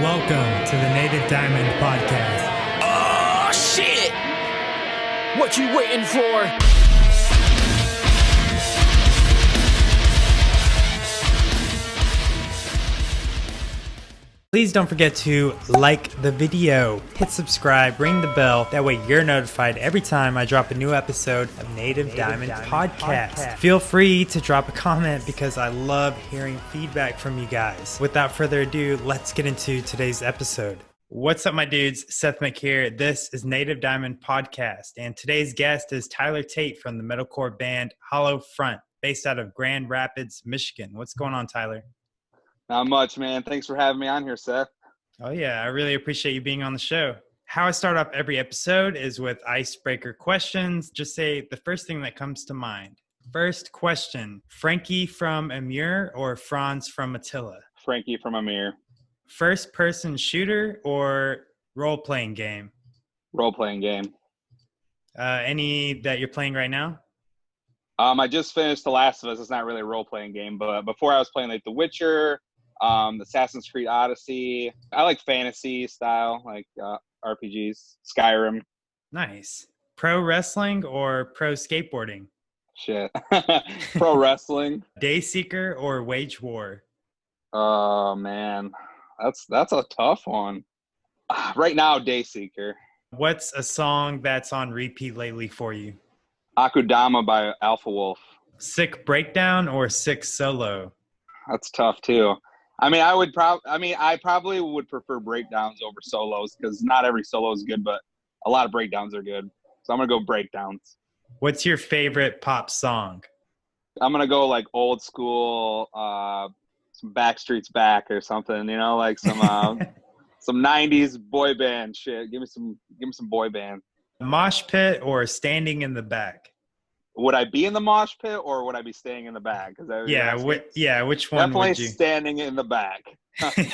Welcome to the Native Diamond Podcast. Oh, shit! What you waiting for? Please don't forget to like the video, hit subscribe, ring the bell. That way you're notified every time I drop a new episode of Native Diamond Podcast. Feel free to drop a comment because I love hearing feedback from you guys. Without further ado, let's get into today's episode. What's up, my dudes? Seth Mick here. This is Native Diamond Podcast, and today's guest is Tyler Tate from the metalcore band Hollow Front, based out of Grand Rapids, Michigan. What's going on, Tyler? Not much, man. Thanks for having me on here, Seth. Oh, yeah. I really appreciate you being on the show. How I start off every episode is with Icebreaker Questions. Just say the first thing that comes to mind. First question, Frankie from Amur or Franz from Attila? Frankie from Amur. First person shooter or role-playing game? Role-playing game. Any that you're playing right now? I just finished The Last of Us. It's not really a role-playing game, but before I was playing like The Witcher, Assassin's Creed Odyssey. I like fantasy style, like RPGs, Skyrim. Nice. Pro wrestling or pro skateboarding? Shit. Pro wrestling. Dayseeker or Wage War? Oh, man. That's a tough one. Right now, Dayseeker. What's a song that's on repeat lately for you? Akudama by Alpha Wolf. Sick breakdown or sick solo? That's tough too. I probably would prefer breakdowns over solos because not every solo is good, but a lot of breakdowns are good. So I'm gonna go breakdowns. What's your favorite pop song? I'm gonna go like old school, some Backstreet's Back or something. You know, like some some '90s boy band shit. Give me some boy band. Mosh pit or standing in the back? Would I be in the mosh pit or would I be staying in the back? Which one definitely would you? Standing in the back. I'm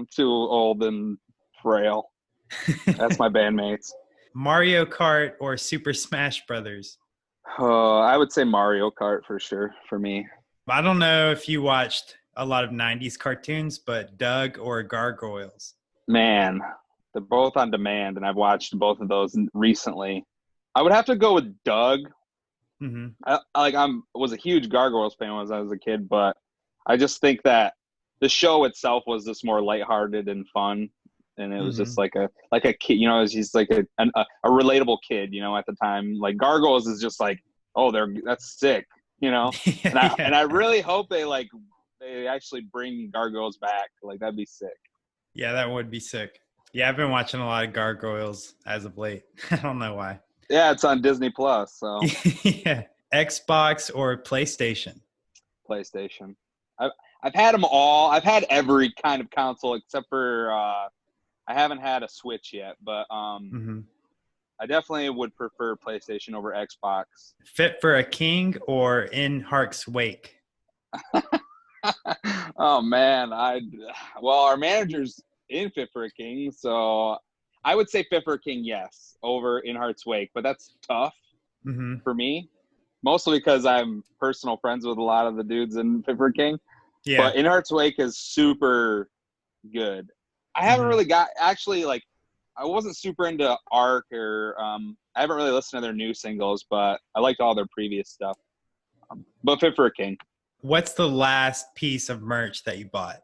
too old and frail. That's my bandmates. Mario Kart or Super Smash Brothers? I would say Mario Kart for sure for me. I don't know if you watched a lot of 90s cartoons, but Doug or Gargoyles? Man, they're both on demand, and I've watched both of those recently. I would have to go with Doug. Mm-hmm. I was a huge Gargoyles fan when I was a kid, but I just think that the show itself was just more lighthearted and fun, and it was just like a kid, you know, he's like a relatable kid, you know, at the time. Like Gargoyles is just like, oh, that's sick, you know. And I really hope they actually bring Gargoyles back. Like that'd be sick. Yeah, that would be sick. Yeah, I've been watching a lot of Gargoyles as of late. I don't know why. Yeah, it's on Disney Plus. So yeah, Xbox or PlayStation? PlayStation. I've had them all. I've had every kind of console except for I haven't had a Switch yet. But I definitely would prefer PlayStation over Xbox. Fit for a King or In Hark's Wake? Oh man, our manager's in Fit for a King, so I would say Fit for a King, yes, over In Heart's Wake, but that's tough for me, mostly because I'm personal friends with a lot of the dudes in Fit for a King. Yeah. But In Heart's Wake is super good. I haven't really I wasn't super into Ark or I haven't really listened to their new singles, but I liked all their previous stuff. But Fit for a King. What's the last piece of merch that you bought?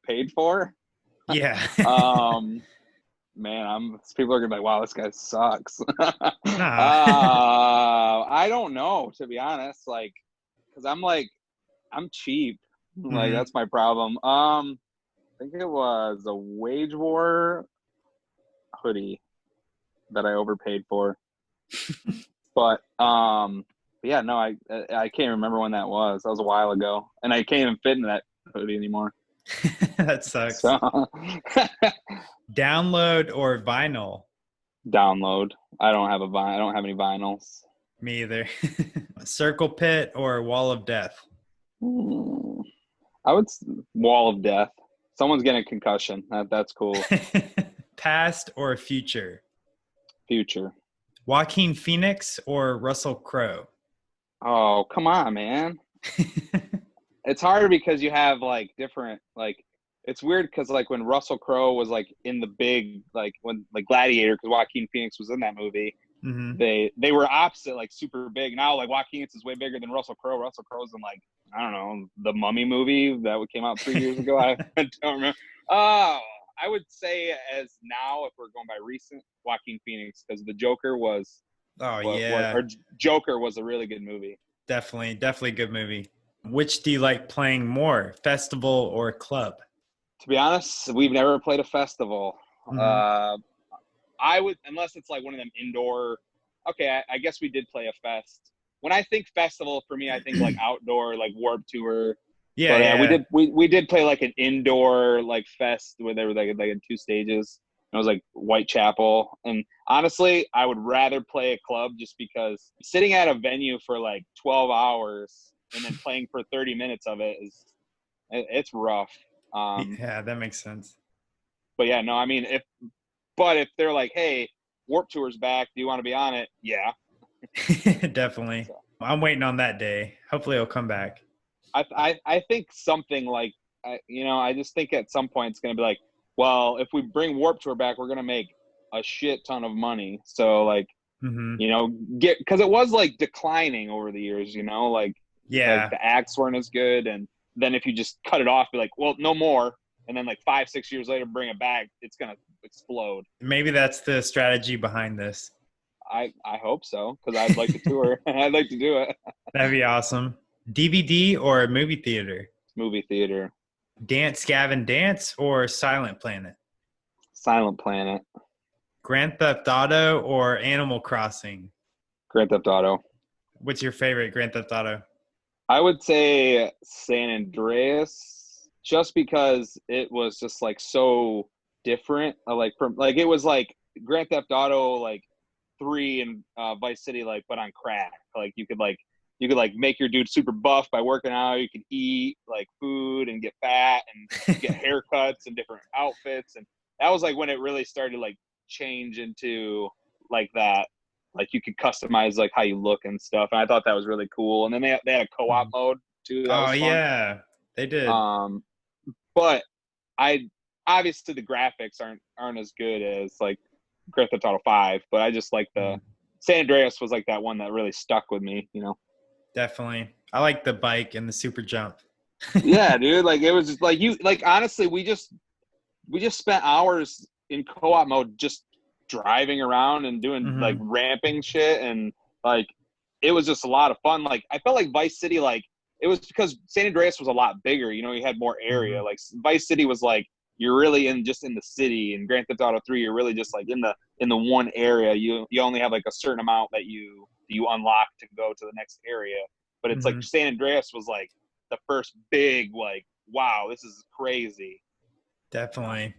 Paid for? Yeah. Man, people are gonna be like, wow, this guy sucks. Nah. I don't know, to be honest, because I'm cheap. Like that's my problem. I think it was a Wage War hoodie that I overpaid for. But yeah, no, I can't remember when that was. That was a while ago, and I can't even fit in that hoodie anymore. That sucks. So. Download or vinyl? Download. I don't have any vinyls. Me either. Circle Pit or Wall of Death? I would Wall of Death. Someone's getting a concussion. That's cool. Past or future? Future. Joaquin Phoenix or Russell Crowe? Oh, come on, man. it's hard because you have like different, like, it's weird because like when Russell Crowe was like in the big, like when like Gladiator, because Joaquin Phoenix was in that movie, they were opposite, like super big. Now like Joaquin Phoenix is way bigger than Russell Crowe. Russell Crowe's in like, I don't know, the Mummy movie that came out 3 years ago. I don't remember. I would say as now, if we're going by recent, Joaquin Phoenix, because the Joker was, Joker was a really good movie. Definitely a good movie. Which do you like playing more, festival or club? To be honest, we've never played a festival. I would, unless it's like one of them indoor. Okay, I guess we did play a fest. When I think festival, for me, I think like outdoor, like Warped Tour. Yeah, but, we did play like an indoor like fest where there were like in 2 stages. It was like Whitechapel, and honestly, I would rather play a club just because sitting at a venue for like 12 hours and then playing for 30 minutes of it's rough. Yeah, that makes sense. But yeah, no, I mean, if they're like, hey, Warped Tour's back, do you want to be on it? Yeah. Definitely. I'm waiting on that day. Hopefully it'll come back. I think something like, I just think at some point it's going to be like, well, if we bring Warped Tour back, we're going to make a shit ton of money. So like, because it was like declining over the years, like, like the acts weren't as good. And then if you just cut it off, be like, well, no more. And then like 5-6 years later, bring it back, it's going to explode. Maybe that's the strategy behind this. I hope so, because I'd like to tour. I'd like to do it. That'd be awesome. DVD or movie theater? Movie theater. Dance Gavin Dance or Silent Planet? Silent Planet. Grand Theft Auto or Animal Crossing? Grand Theft Auto. What's your favorite Grand Theft Auto? I would say San Andreas, just because it was just like so different. It was like Grand Theft Auto like 3 and Vice City, like, but on crack. Like you could make your dude super buff by working out. You could eat like food and get fat and get haircuts and different outfits. And that was like when it really started to like change into like that. Like you could customize like how you look and stuff. And I thought that was really cool. And then they had a co-op mode too. That was fun. Yeah, they did. But obviously the graphics aren't as good as like Grand Theft Auto 5, but I just like the San Andreas was like that one that really stuck with me, Definitely. I like the bike and the super jump. Yeah, dude. Like it was just like honestly, we just spent hours in co-op mode just driving around and doing like ramping shit, and like it was just a lot of fun. Like I felt like Vice City, like it was because San Andreas was a lot bigger, you had more area. Like Vice City was like you're really in the city, and Grand Theft Auto 3 you're really just like in the one area. You only have like a certain amount that you unlock to go to the next area. But it's like San Andreas was like the first big like, wow, this is crazy. Definitely.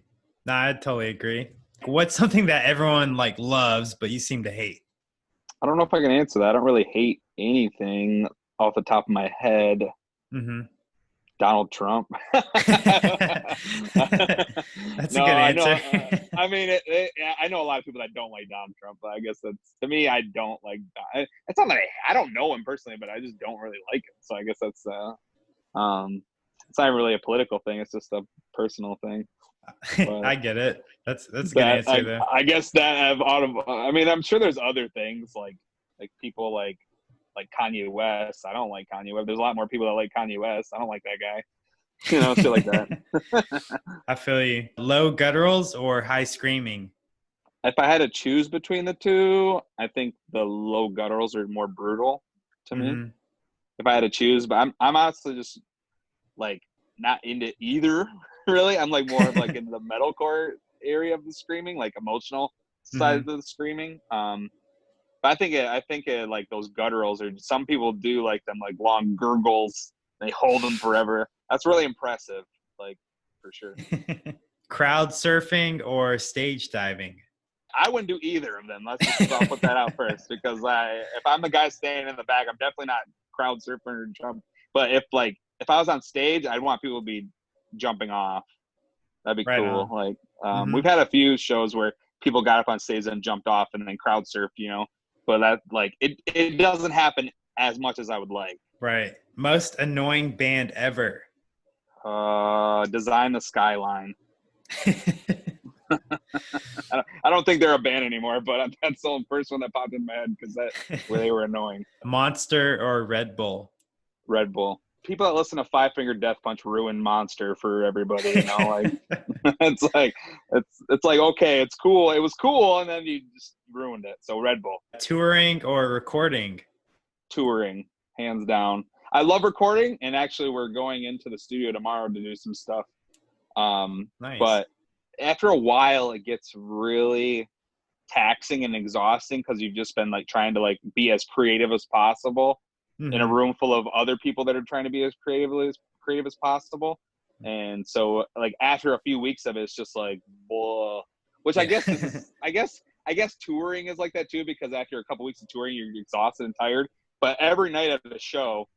No, I totally agree. What's something that everyone like loves but you seem to hate? I don't know if I can answer that. I don't really hate anything off the top of my head. Donald Trump. That's a good answer. I mean, I know a lot of people that don't like Donald Trump, but I guess to me, I don't like. It's not that I don't know him personally, but I just don't really like him. So I guess that's it's not really a political thing. It's just a personal thing. But I get it. That's a good answer there. I guess that I mean, I'm sure there's other things like people like Kanye West. I don't like Kanye West. There's a lot more people that like Kanye West. I don't like that guy. Shit like that. I feel you. Low gutturals or high screaming? If I had to choose between the two, I think the low gutturals are more brutal to me. If I had to choose, but I'm honestly just like not into either. Really, I'm like more of like in the metalcore area of the screaming, like emotional side of the screaming. But I think it like those gutturals, or some people do like them like long gurgles. They hold them forever. That's really impressive, like for sure. Crowd surfing or stage diving? I wouldn't do either of them. I'll put that out first, because if I'm the guy standing in the back, I'm definitely not crowd surfing or jump. But if I was on stage, I'd want people to be jumping off. That'd be cool. On. Like we've had a few shows where people got up on stage and jumped off and then crowd surfed, but that like it doesn't happen as much as I would like. Right. Most annoying band ever. Design the Skyline. I don't think they're a band anymore, but that's the first one that popped in my head because where they were annoying. Monster or Red Bull? Red Bull. People that listen to Five Finger Death Punch ruin Monster for everybody. You know, like it's like okay, it's cool. It was cool, and then you just ruined it. So Red Bull. Touring or recording? Touring, hands down. I love recording, and actually, we're going into the studio tomorrow to do some stuff. Nice. But after a while, it gets really taxing and exhausting because you've just been like trying to like be as creative as possible in a room full of other people that are trying to be as creative as possible. And so like after a few weeks of it, it's just like, blah, which I guess I guess touring is like that too, because after a couple weeks of touring, you're exhausted and tired. But every night at the show,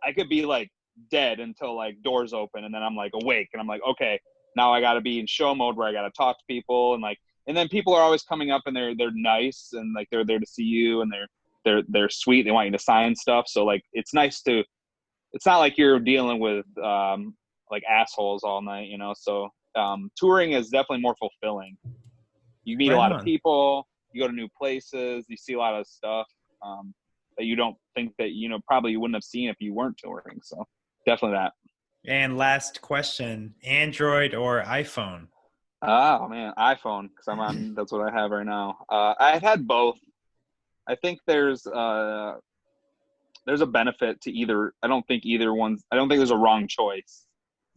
I could be like dead until like doors open, and then I'm like awake, and I'm like, okay, now I got to be in show mode where I got to talk to people, and then people are always coming up and they're nice and like they're there to see you and they're sweet. They want you to sign stuff. So like it's nice to. It's not like you're dealing with like assholes all night, you know. So touring is definitely more fulfilling. You meet a lot of people. You go to new places. You see a lot of stuff that you don't think that probably you wouldn't have seen if you weren't touring. So definitely that. And last question: Android or iPhone? Oh man, iPhone, because I'm on. That's what I have right now. I've had both. I think there's a benefit to either. I don't think there's a wrong choice.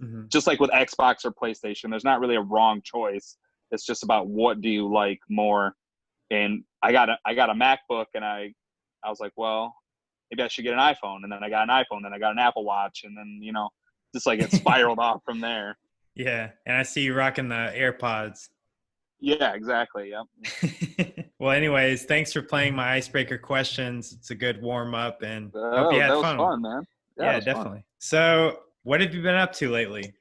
Mm-hmm. Just like with Xbox or PlayStation, there's not really a wrong choice. It's just about what do you like more. And I got a MacBook, and I was like, well, maybe I should get an iPhone. And then I got an iPhone, then I got an Apple Watch, and then just like it spiraled off from there. Yeah, and I see you rocking the AirPods. Yeah, exactly. Yep. Well, anyways, thanks for playing my icebreaker questions. It's a good warm up, and hope you had that was fun. Fun, man. Yeah, definitely. Fun. So, what have you been up to lately?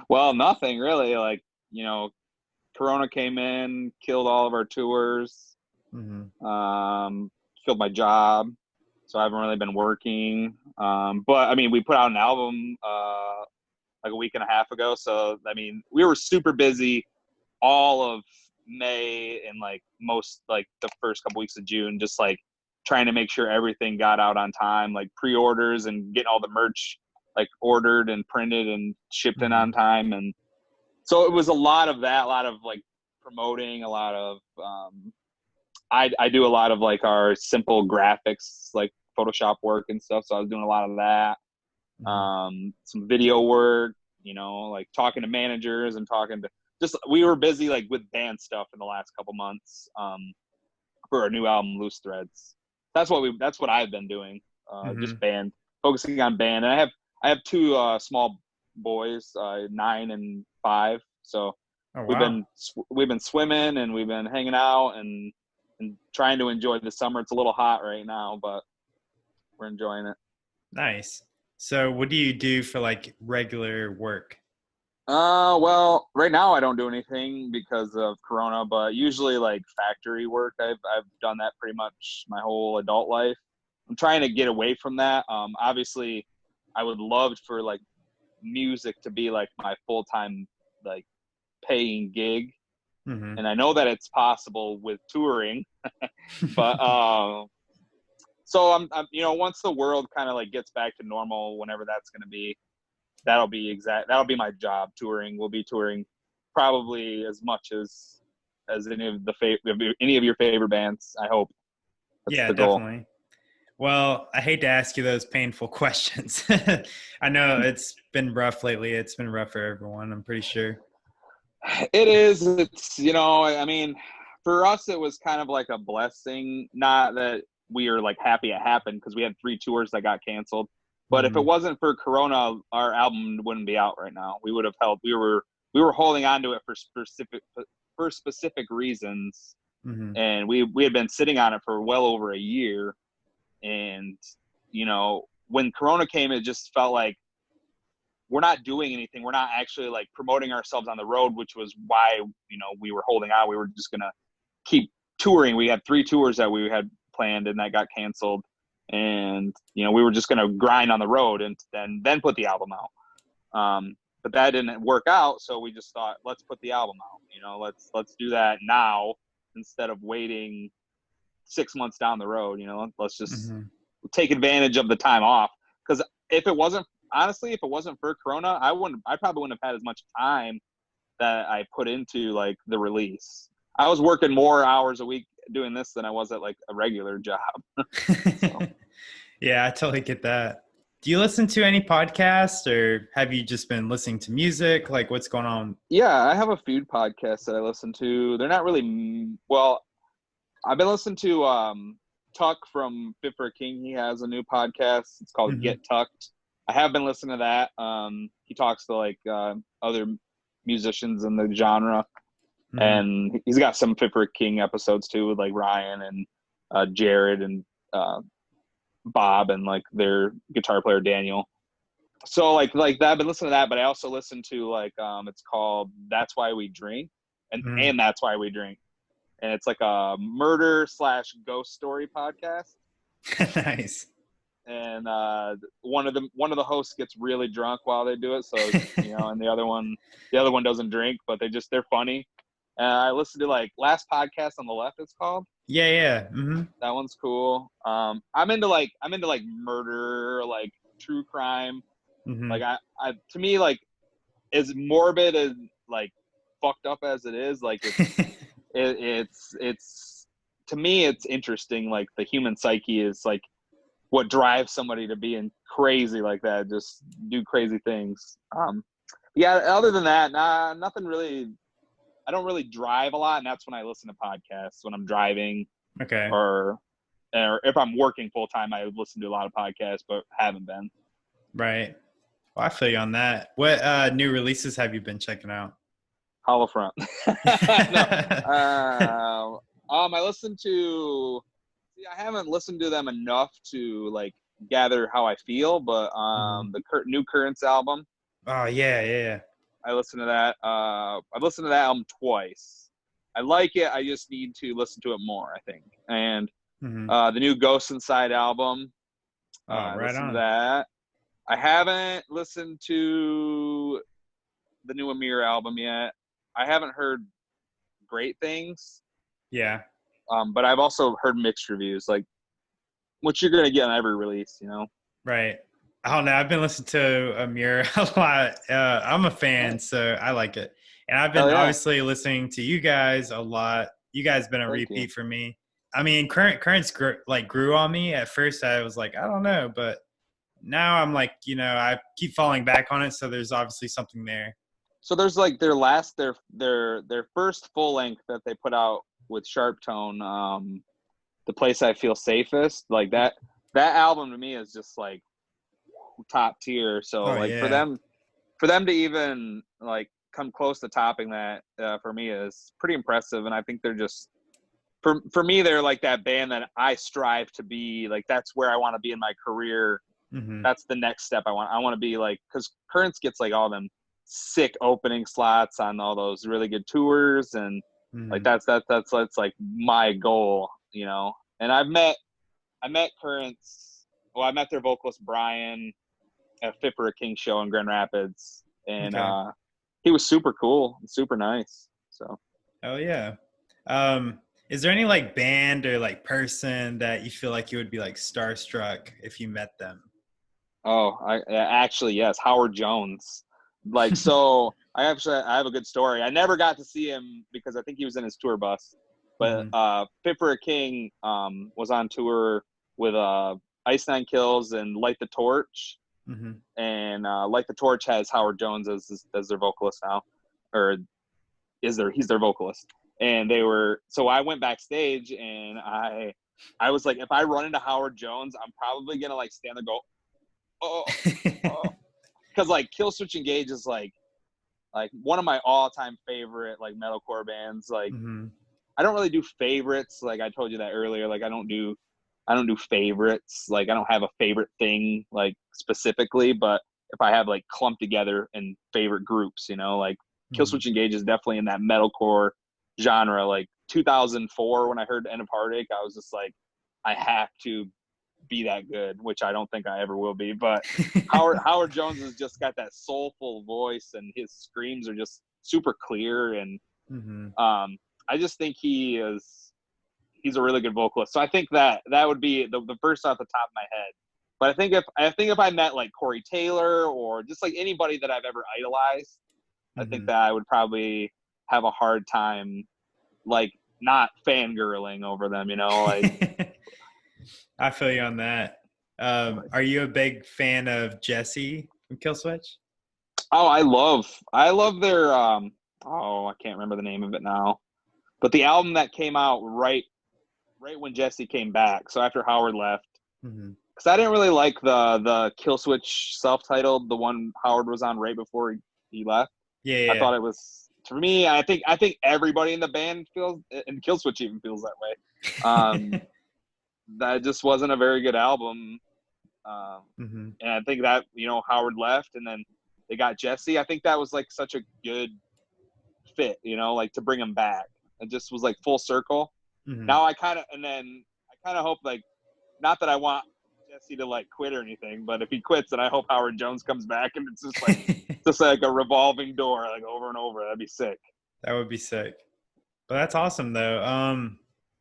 Well, nothing really. Like, Corona came in, killed all of our tours, killed my job, so I haven't really been working. But I mean, we put out an album like a week and a half ago. So I mean, we were super busy all of May and like most like the first couple weeks of June, just like trying to make sure everything got out on time, like pre-orders and getting all the merch like ordered and printed and shipped in on time. And so it was a lot of that, a lot of like promoting, a lot of I do a lot of like our simple graphics, like Photoshop work and stuff. So I was doing a lot of that. Some video work, like talking to managers and we were busy like with band stuff in the last couple months for our new album, Loose Threads. That's what I've been doing. Just focusing on band. And I have two small boys, 9 and 5. So we've been swimming and we've been hanging out and trying to enjoy the summer. It's a little hot right now, but we're enjoying it. Nice. So what do you do for like regular work? Well, right now I don't do anything because of Corona, but usually like factory work, I've done that pretty much my whole adult life. I'm trying to get away from that. Obviously I would love for like music to be like my full-time like paying gig. And I know that it's possible with touring, but so I'm once the world kind of like gets back to normal, whenever that's going to be, that'll be my job. Touring. We'll be touring probably as much as any of your favorite bands, I hope. That's the goal. Definitely. Well, I hate to ask you those painful questions. I know it's been rough lately. It's been rough for everyone, I'm pretty sure. It is. It's, I mean, for us, it was kind of like a blessing. Not that we are like happy it happened, because we had 3 tours that got canceled. But if it wasn't for Corona, our album wouldn't be out right now. We would have we were holding on to it for specific reasons. And we had been sitting on it for well over a year. And, when Corona came, it just felt like we're not doing anything. We're not actually like promoting ourselves on the road, which was why, we were holding out. We were just going to keep touring. We had 3 tours that we had planned and that got canceled. and we were just gonna grind on the road and then put the album out. But that didn't work out, so we just thought, let's put the album out. Let's do that now instead of waiting 6 months down the road. Let's just take advantage of the time off. Because if it wasn't for Corona, I probably wouldn't have had as much time that I put into like the release. I was working more hours a week doing this than I was at like a regular job. So. Yeah, I totally get that. Do you listen to any podcasts, or have you just been listening to music? Like, what's going on? Yeah, I have a food podcast that I listen to. They're not really well. I've been listening to Tuck from Fit for a King. He has a new podcast. It's called Get Tucked. I have been listening to that. He talks to like other musicians in the genre, and he's got some Fit for a King episodes too, with like Ryan and Jared and Bob and like their guitar player Daniel. So like that, I've been listening to that, but I also listen to like it's called That's Why We Drink and That's Why We Drink. And it's like a murder/ghost story podcast. Nice. And one of the hosts gets really drunk while they do it, so and the other one doesn't drink, but they're funny. I listened to like Last Podcast on the Left, it's called. Yeah. That one's cool. I'm into like murder, like true crime. Like I to me, like, as morbid as like fucked up as it is, like it's to me it's interesting. Like the human psyche is like what drives somebody to being crazy like that, just do crazy things. Yeah, other than that, nothing really. I don't really drive a lot, and that's when I listen to podcasts, when I'm driving. Okay. Or if I'm working full time, I listen to a lot of podcasts, but haven't been. Right. Well, I feel you on that. What new releases have you been checking out? Hollow Front. I listened to. See, I haven't listened to them enough to like gather how I feel, but the new Currents album. Oh yeah. I listened to that. I've listened to that album twice. I like it. I just need to listen to it more, I think. And the new Ghost Inside album. Right listened on. to that. I haven't listened to the new Amir album yet. I haven't heard great things. Yeah. But I've also heard mixed reviews, like what you're gonna get on every release, Right. I don't know. I've been listening to Amir a lot. I'm a fan, so I like it. And I've been obviously listening to you guys a lot. You guys been a repeat for me. I mean, Currents grew on me. At first, I was like, I don't know, but now I'm like, I keep falling back on it. So there's obviously something there. So there's like their first full length that they put out with Sharp Tone, The Place I Feel Safest. Like that album to me is just like top tier. So for them to even like come close to topping that for me is pretty impressive. And I think they're just for me, they're like that band that I strive to be. Like that's where I want to be in my career. That's the next step I want to be like, because Currents gets like all them sick opening slots on all those really good tours, and like that's like my goal, And I met Currents. Well, I met their vocalist Brian at Fit for a King show in Grand Rapids, and he was super cool and super nice. So. Oh yeah. Is there any like band or like person that you feel like you would be like starstruck if you met them? Oh, actually yes, Howard Jones. Like, so I have a good story. I never got to see him because I think he was in his tour bus. But Fit for a King was on tour with Ice Nine Kills and Light the Torch. And Light the Torch has Howard Jones as their vocalist now, or he's their vocalist. And so I went backstage and I was like, if I run into Howard Jones, I'm probably gonna like stand there and go, oh. Because like Killswitch Engage is like one of my all-time favorite like metalcore bands. Like I don't really do favorites. Like I told you that earlier. Like I don't do favorites. Like I don't have a favorite thing like specifically. But if I have like clumped together in favorite groups, like Killswitch Engage is definitely in that metalcore genre. Like 2004 when I heard End of Heartache, I was just like, I have to be that good, which I don't think I ever will be. But Howard Jones has just got that soulful voice, and his screams are just super clear. And I just think he's a really good vocalist. So I think that would be the first off the top of my head. But I think if I met like Corey Taylor or just like anybody that I've ever idolized, I think that I would probably have a hard time, like, not fangirling over them, you know, like. I feel you on that. Are you a big fan of Jesse from Killswitch? Oh, I love their I can't remember the name of it now, but the album that came out right when Jesse came back, so after Howard left. Because I didn't really like the Killswitch self-titled, the one Howard was on right before he left. Yeah. I thought it was, for me, I think everybody in the band feels, and Killswitch even feels that way. That just wasn't a very good album. And I think that, you know, Howard left and then they got Jesse. I think that was like such a good fit, you know, like to bring him back. It just was like full circle. Now I kind of hope, like, not that I want Jesse to like quit or anything, but if he quits, then I hope Howard Jones comes back and it's just like just like a revolving door, like over and over. That'd be sick. That would be sick. But that's awesome though.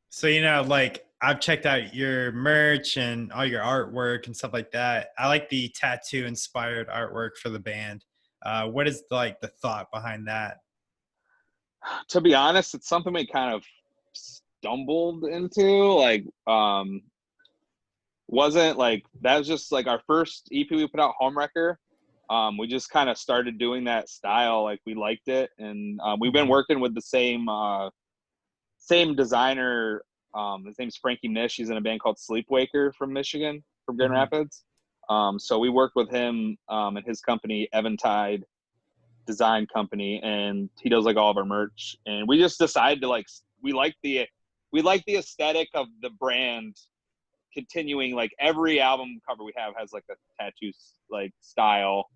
So, you know, like, I've checked out your merch and all your artwork and stuff like that. I like the tattoo inspired artwork for the band. What is like the thought behind that? To be honest, it's something we kind of stumbled into. Like, wasn't like, that was just like our first EP we put out, Homewrecker. We just kind of started doing that style. Like, we liked it. And we've been working with the same designer. His name's Frankie Nish. He's in a band called Sleepwaker from Michigan, from Grand Rapids. So we worked with him and his company, Eventide Design Company, and he does like all of our merch. And we just decided to, like, we like the aesthetic of the brand continuing. Like, every album cover we have has like a tattoo like style,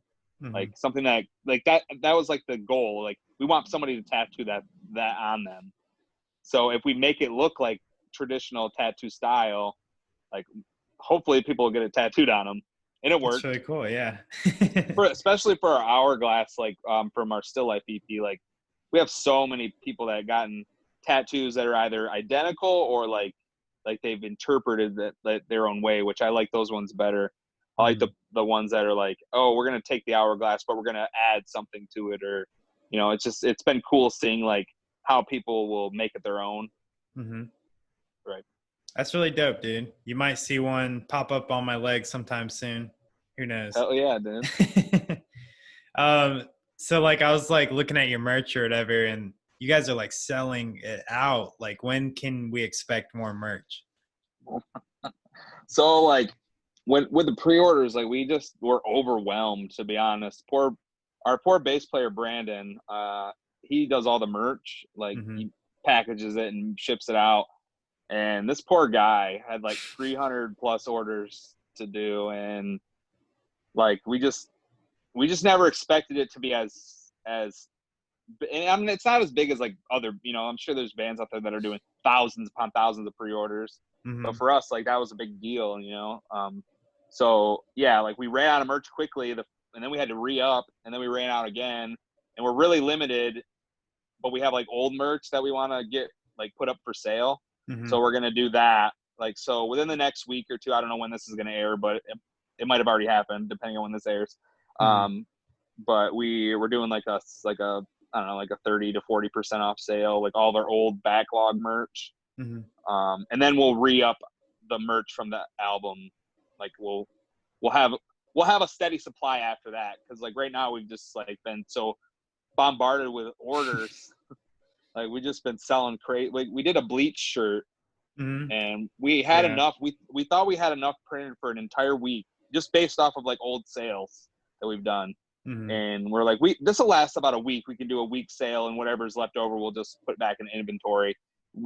like something that like that was like the goal. Like, we want somebody to tattoo that on them. So if we make it look like traditional tattoo style, like, hopefully people will get it tattooed on them, and it worked. That's really cool. Yeah. Especially for our Hourglass, like, from our Still Life EP, like, we have so many people that have gotten tattoos that are either identical or like they've interpreted that their own way, which I like those ones better. I like the ones that are like, oh, we're going to take the Hourglass, but we're going to add something to it. Or, you know, it's been cool seeing like how people will make it their own. Right. That's really dope, dude. You might see one pop up on my leg sometime soon. Who knows? Oh yeah, dude. So like, I was like looking at your merch or whatever, and you guys are like selling it out. Like, when can we expect more merch? So like, with the pre-orders, like, we just were overwhelmed, to be honest. Our poor bass player Brandon, he does all the merch. Like, he packages it and ships it out. And this poor guy had like 300 plus orders to do. And like, we just never expected it to be as, and I mean, it's not as big as like other, you know, I'm sure there's bands out there that are doing thousands upon thousands of pre-orders, but for us, like, that was a big deal, you know? So yeah, like, we ran out of merch quickly, and then we had to re-up, and then we ran out again, and we're really limited, but we have like old merch that we want to get like put up for sale. So we're going to do that. Like, so within the next week or two, I don't know when this is going to air, but it might've already happened depending on when this airs. But we're doing like a I don't know, like a 30 to 40% off sale, like all of our old backlog merch. And then we'll re-up the merch from the album. Like, we'll have a steady supply after that. Cause like right now we've just like been so bombarded with orders. Like, we just been selling crazy. Like, we did a bleach shirt and we had enough. We thought we had enough printed for an entire week, just based off of like old sales that we've done. And we're like, this will last about a week. We can do a week sale, and whatever's left over, we'll just put back in inventory.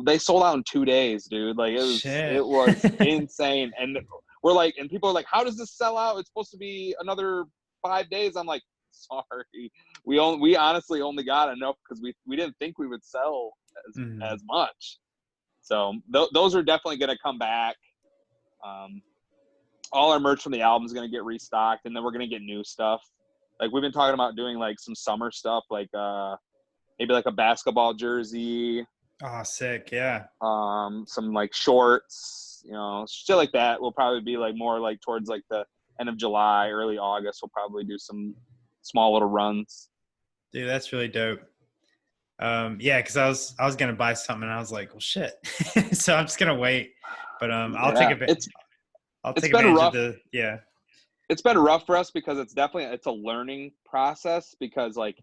They sold out in 2 days, dude. Like, it was insane. And we're like, and people are like, how does this sell out? It's supposed to be another 5 days. I'm like, sorry. We honestly only got enough because we didn't think we would sell as much. So those are definitely going to come back. all our merch from the album is going to get restocked, and then we're going to get new stuff. Like we've been talking about doing like some summer stuff, like maybe like a basketball jersey. Oh, sick. Yeah. Some like shorts, you know, shit like that. Will probably be like more like towards like the end of July, early August. We'll probably do some small little runs. Dude, that's really dope. Yeah, because I was gonna buy something and I was like, well, shit. So I'm just gonna wait. But I'll take advantage. I'll take advantage of the It's been rough for us because it's a learning process because like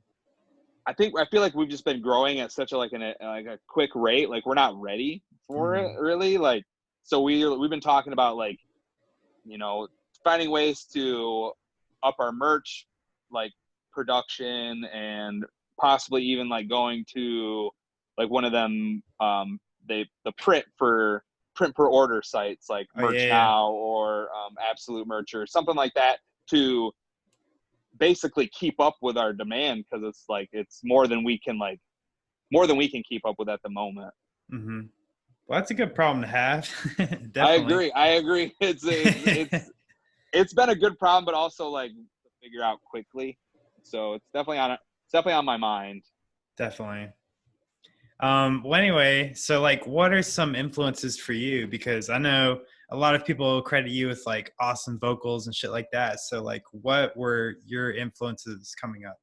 I feel like we've just been growing at such a quick rate. Like we're not ready for it really. Like so we've been talking about like, you know, finding ways to up our merch like production and possibly even like going to like one of them the print per order sites like Merch Now or Absolute Merch or something like that to basically keep up with our demand, because it's more than we can keep up with at the moment. Mm-hmm. Well, that's a good problem to have. Definitely. I agree. It's been a good problem, but also like to figure out quickly. So it's definitely on my mind. Definitely. Well, anyway, so like, what are some influences for you? Because I know a lot of people credit you with like awesome vocals and shit like that. So like, what were your influences coming up?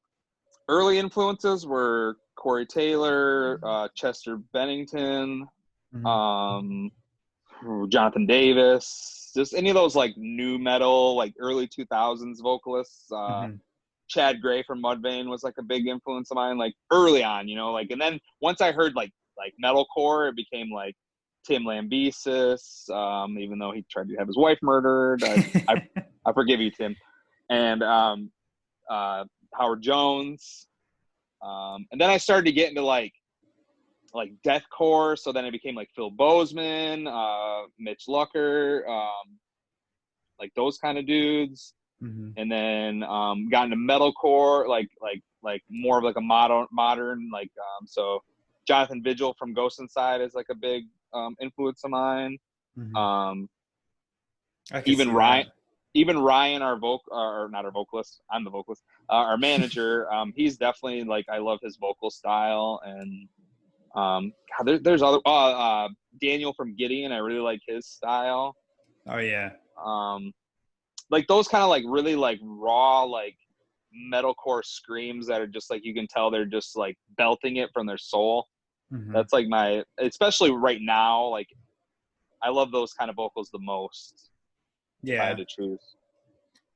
Early influences were Corey Taylor, Chester Bennington, Jonathan Davis, just any of those like new metal, like early 2000s vocalists. Chad Gray from Mudvayne was like a big influence of mine, like early on, you know, like, and then once I heard like metalcore, it became like Tim Lambesis, even though he tried to have his wife murdered. I forgive you, Tim. And Howard Jones. And then I started to get into like deathcore, so then it became like Phil Bozeman, Mitch Lucker, like those kind of dudes. And then got into metalcore, like more of like a modern like so Jonathan Vigil from Ghost Inside is like a big influence of mine. Even Ryan, our not our vocalist, I'm the vocalist, our manager, he's definitely like, I love his vocal style. And there's other Daniel from Gideon, I really like his style. Oh yeah. Like those kind of like really like raw like metalcore screams that are just like, you can tell they're just like belting it from their soul. That's like especially right now, like I love those kind of vocals the most. Yeah, if I had to choose.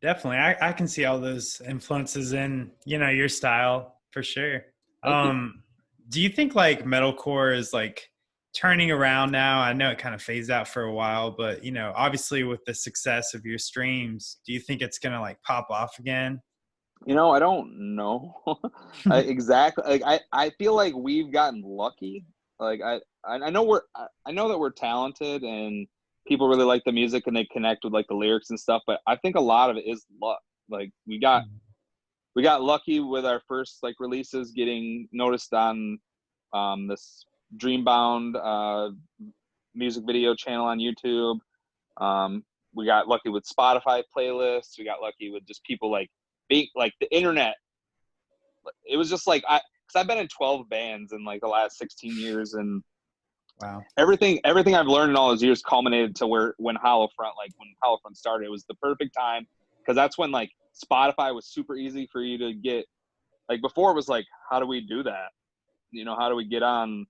Definitely. I can see all those influences in, you know, your style for sure. Do you think like metalcore is like turning around now? I know it kind of phased out for a while, but you know, obviously with the success of your streams, do you think it's gonna like pop off again? You know, I don't know. Exactly. Like I feel like we've gotten lucky. Like I know that we're talented and people really like the music and they connect with like the lyrics and stuff, but I think a lot of it is luck. Like we got lucky with our first like releases getting noticed on this Dreambound music video channel on YouTube. We got lucky with Spotify playlists. We got lucky with just people like being like the internet. It was just like because I've been in 12 bands in like the last 16 years, and wow, everything I've learned in all those years culminated to when Hollowfront started. It was the perfect time because that's when like Spotify was super easy for you to get. Like before it was like, how do we do that? You know, how do we get on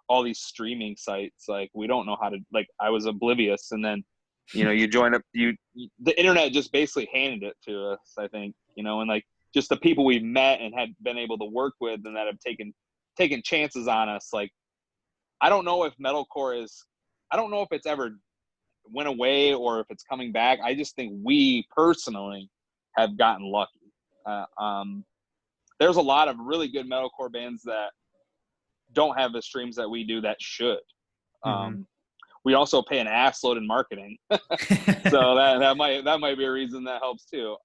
all these streaming sites? Like we don't know how to. Like I was oblivious, and then you know you join up. The internet just basically handed it to us. I think, you know, and like just the people we've met and had been able to work with and that have taken chances on us. Like I don't know if metalcore I don't know if it's ever went away or if it's coming back. I just think we personally have gotten lucky. There's a lot of really good metalcore bands that don't have the streams that we do that should. We also pay an ass load in marketing. So that might be a reason that helps too.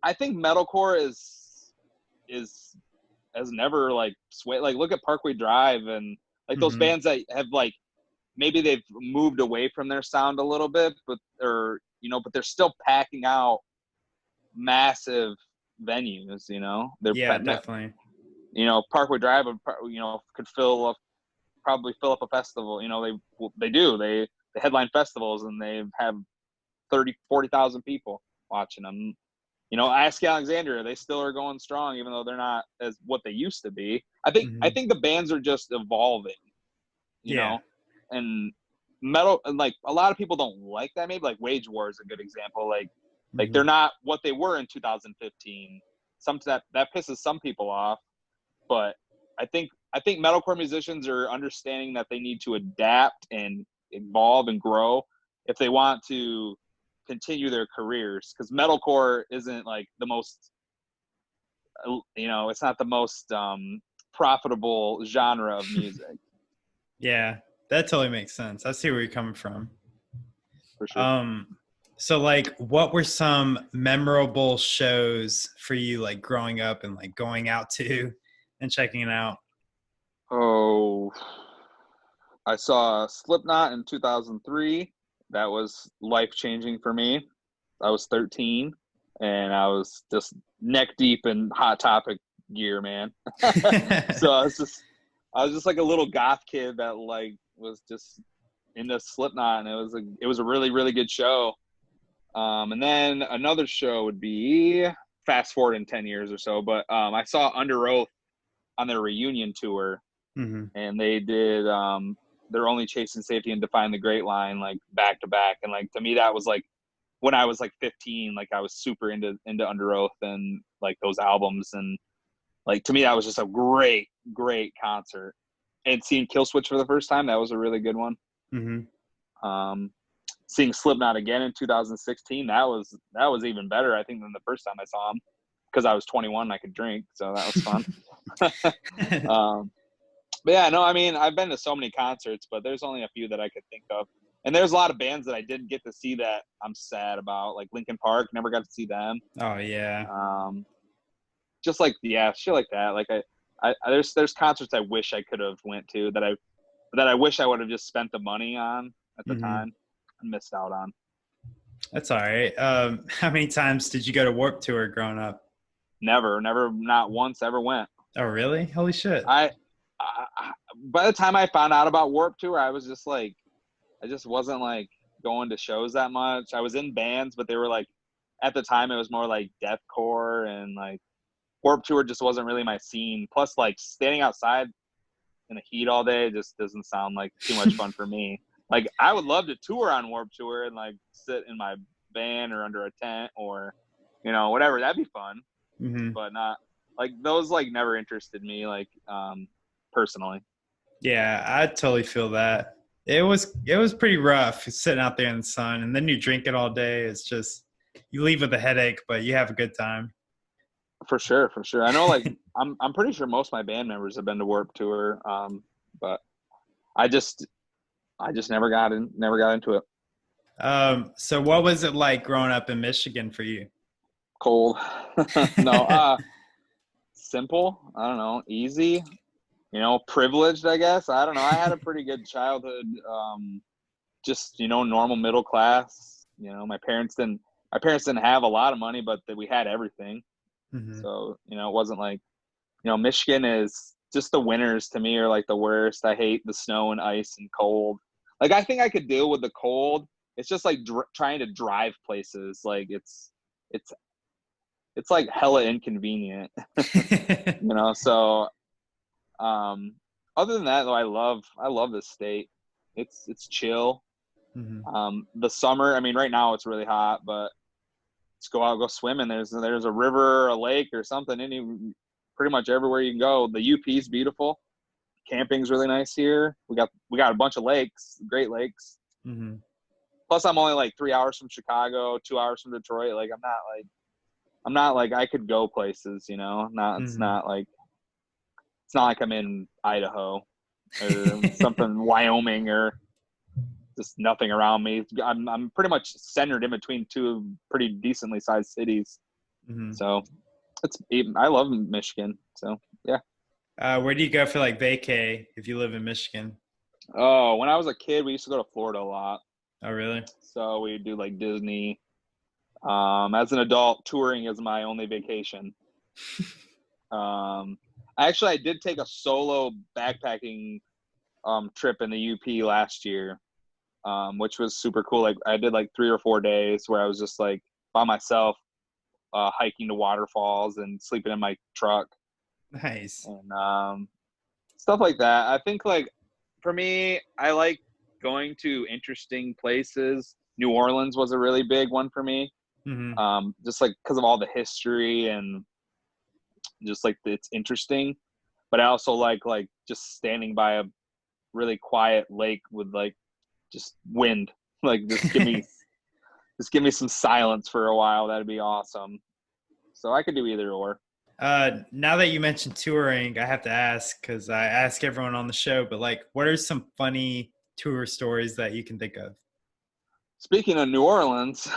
I think metalcore has never like swayed. Like look at Parkway Drive and like those bands that have like maybe they've moved away from their sound a little bit, but or but they're still packing out massive venues, They're definitely. Parkway Drive, could probably fill up a festival. They do. They headline festivals and they have 40,000 people watching them. Ask Alexandria, they still are going strong, even though they're not as what they used to be. I think the bands are just evolving, and metal, like a lot of people don't like that. Maybe like Wage War is a good example. Like they're not what they were in 2015. That pisses some people off, but I think metalcore musicians are understanding that they need to adapt and evolve and grow if they want to continue their careers, because metalcore isn't like the most it's not the most profitable genre of music. Yeah, that totally makes sense. I see where you're coming from. For sure. So like what were some memorable shows for you, like growing up and like going out to and checking it out? Oh, I saw Slipknot in 2003. That was life-changing for me. I was 13, and I was just neck deep in Hot Topic gear, man. So I was just like a little goth kid that like was just into Slipknot, and it was a really, really good show. And then another show would be, fast forward in 10 years or so, but I saw Under Oath on their reunion tour, and they did They're Only Chasing Safety and Defying the Great line, like back to back. And like, to me, that was like when I was like 15, like I was super into Under Oath and like those albums. And like, to me, that was just a great, great concert. And seeing Killswitch for the first time, that was a really good one. Seeing Slipknot again in 2016, that was even better, I think, than the first time I saw them, because I was 21 and I could drink. So that was fun. But yeah, no, I mean, I've been to so many concerts, but there's only a few that I could think of. And there's a lot of bands that I didn't get to see that I'm sad about, like Linkin Park, never got to see them. Oh yeah. Just like, yeah, shit like that. Like there's concerts I wish I could have went to that I wish I would have just spent the money on at the time and missed out on. That's all right. How many times did you go to Warped Tour growing up? Never, not once ever went. Oh really? Holy shit. By the time I found out about Warped Tour, I was just like, I just wasn't like going to shows that much. I was in bands, but they were like, at the time it was more like deathcore, and like Warped Tour just wasn't really my scene. Plus, like standing outside in the heat all day just doesn't sound like too much fun for me. Like I would love to tour on Warped Tour and like sit in my van or under a tent or, whatever. That'd be fun, but not like those. Like never interested me. Like personally. Yeah, I totally feel that. It was pretty rough sitting out there in the sun, and then you drink it all day. It's just, you leave with a headache, but you have a good time. For sure. I know, like I'm pretty sure most of my band members have been to Warped Tour, but I just never got into it. So what was it like growing up in Michigan for you? Cold. No, simple. I don't know, easy. Privileged, I guess. I don't know. I had a pretty good childhood. Just, normal middle class. My parents didn't have a lot of money, but we had everything. So, it wasn't like, Michigan is just, the winters to me are like the worst. I hate the snow and ice and cold. Like, I think I could deal with the cold. It's just like trying to drive places. Like it's like hella inconvenient, so, other than that though, I love this state. It's chill. The summer, I mean, right now it's really hot, but let's go out, go swimming. There's a river, a lake or something, pretty much everywhere you can go. The UP is beautiful. Camping's really nice here. We got a bunch of lakes, great lakes. Plus I'm only like 3 hours from Chicago, 2 hours from Detroit. Like I'm not like I could go places, it's not like I'm in Idaho or something, Wyoming, or just nothing around me. I'm pretty much centered in between two pretty decently sized cities. So I love Michigan. So yeah. Where do you go for like vacay if you live in Michigan? Oh, when I was a kid, we used to go to Florida a lot. Oh, really? So we do like Disney. As an adult, touring is my only vacation. I did take a solo backpacking trip in the UP last year, which was super cool. Like I did like 3 or 4 days where I was just like by myself, hiking to waterfalls and sleeping in my truck. Nice. And stuff like that. I think like for me, I like going to interesting places. New Orleans was a really big one for me. Just like because of all the history and just like it's interesting. But I also like just standing by a really quiet lake with like just wind. Like just give me some silence for a while. That'd be awesome. So I could do either or. Now that you mentioned touring, I have to ask because I ask everyone on the show, but like, what are some funny tour stories that you can think of? Speaking of New Orleans,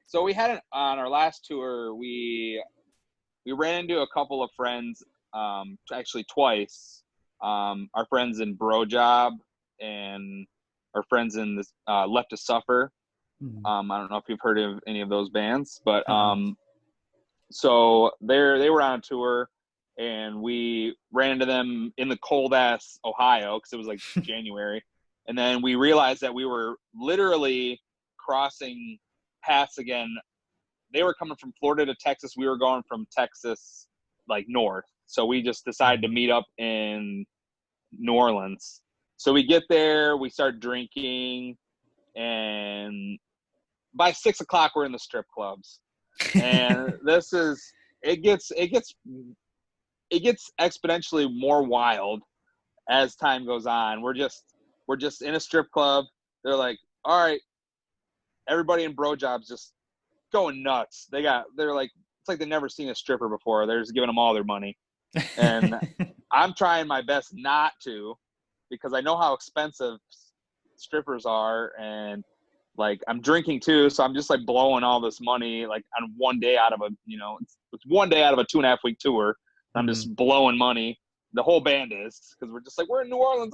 so we had on our last tour, we ran into a couple of friends, actually twice. Our friends in Bro Job and our friends in this Left to Suffer. I don't know if you've heard of any of those bands, but so they were on a tour, and we ran into them in the cold ass Ohio because it was like January, and then we realized that we were literally crossing paths again. They were coming from Florida to Texas. We were going from Texas like north, so we just decided to meet up in New Orleans. So we get there, we start drinking, and by 6 o'clock we're in the strip clubs. And it gets exponentially more wild as time goes on. We're just in a strip club. They're like, all right, everybody in Bro Job's just going nuts. They're like, it's like they've never seen a stripper before. They're just giving them all their money. And I'm trying my best not to, because I know how expensive strippers are, and like I'm drinking too, so I'm just like blowing all this money like on one day out of a, it's 1 day out of a 2.5 week tour. I'm just blowing money. The whole band is, because we're just like, we're in New Orleans,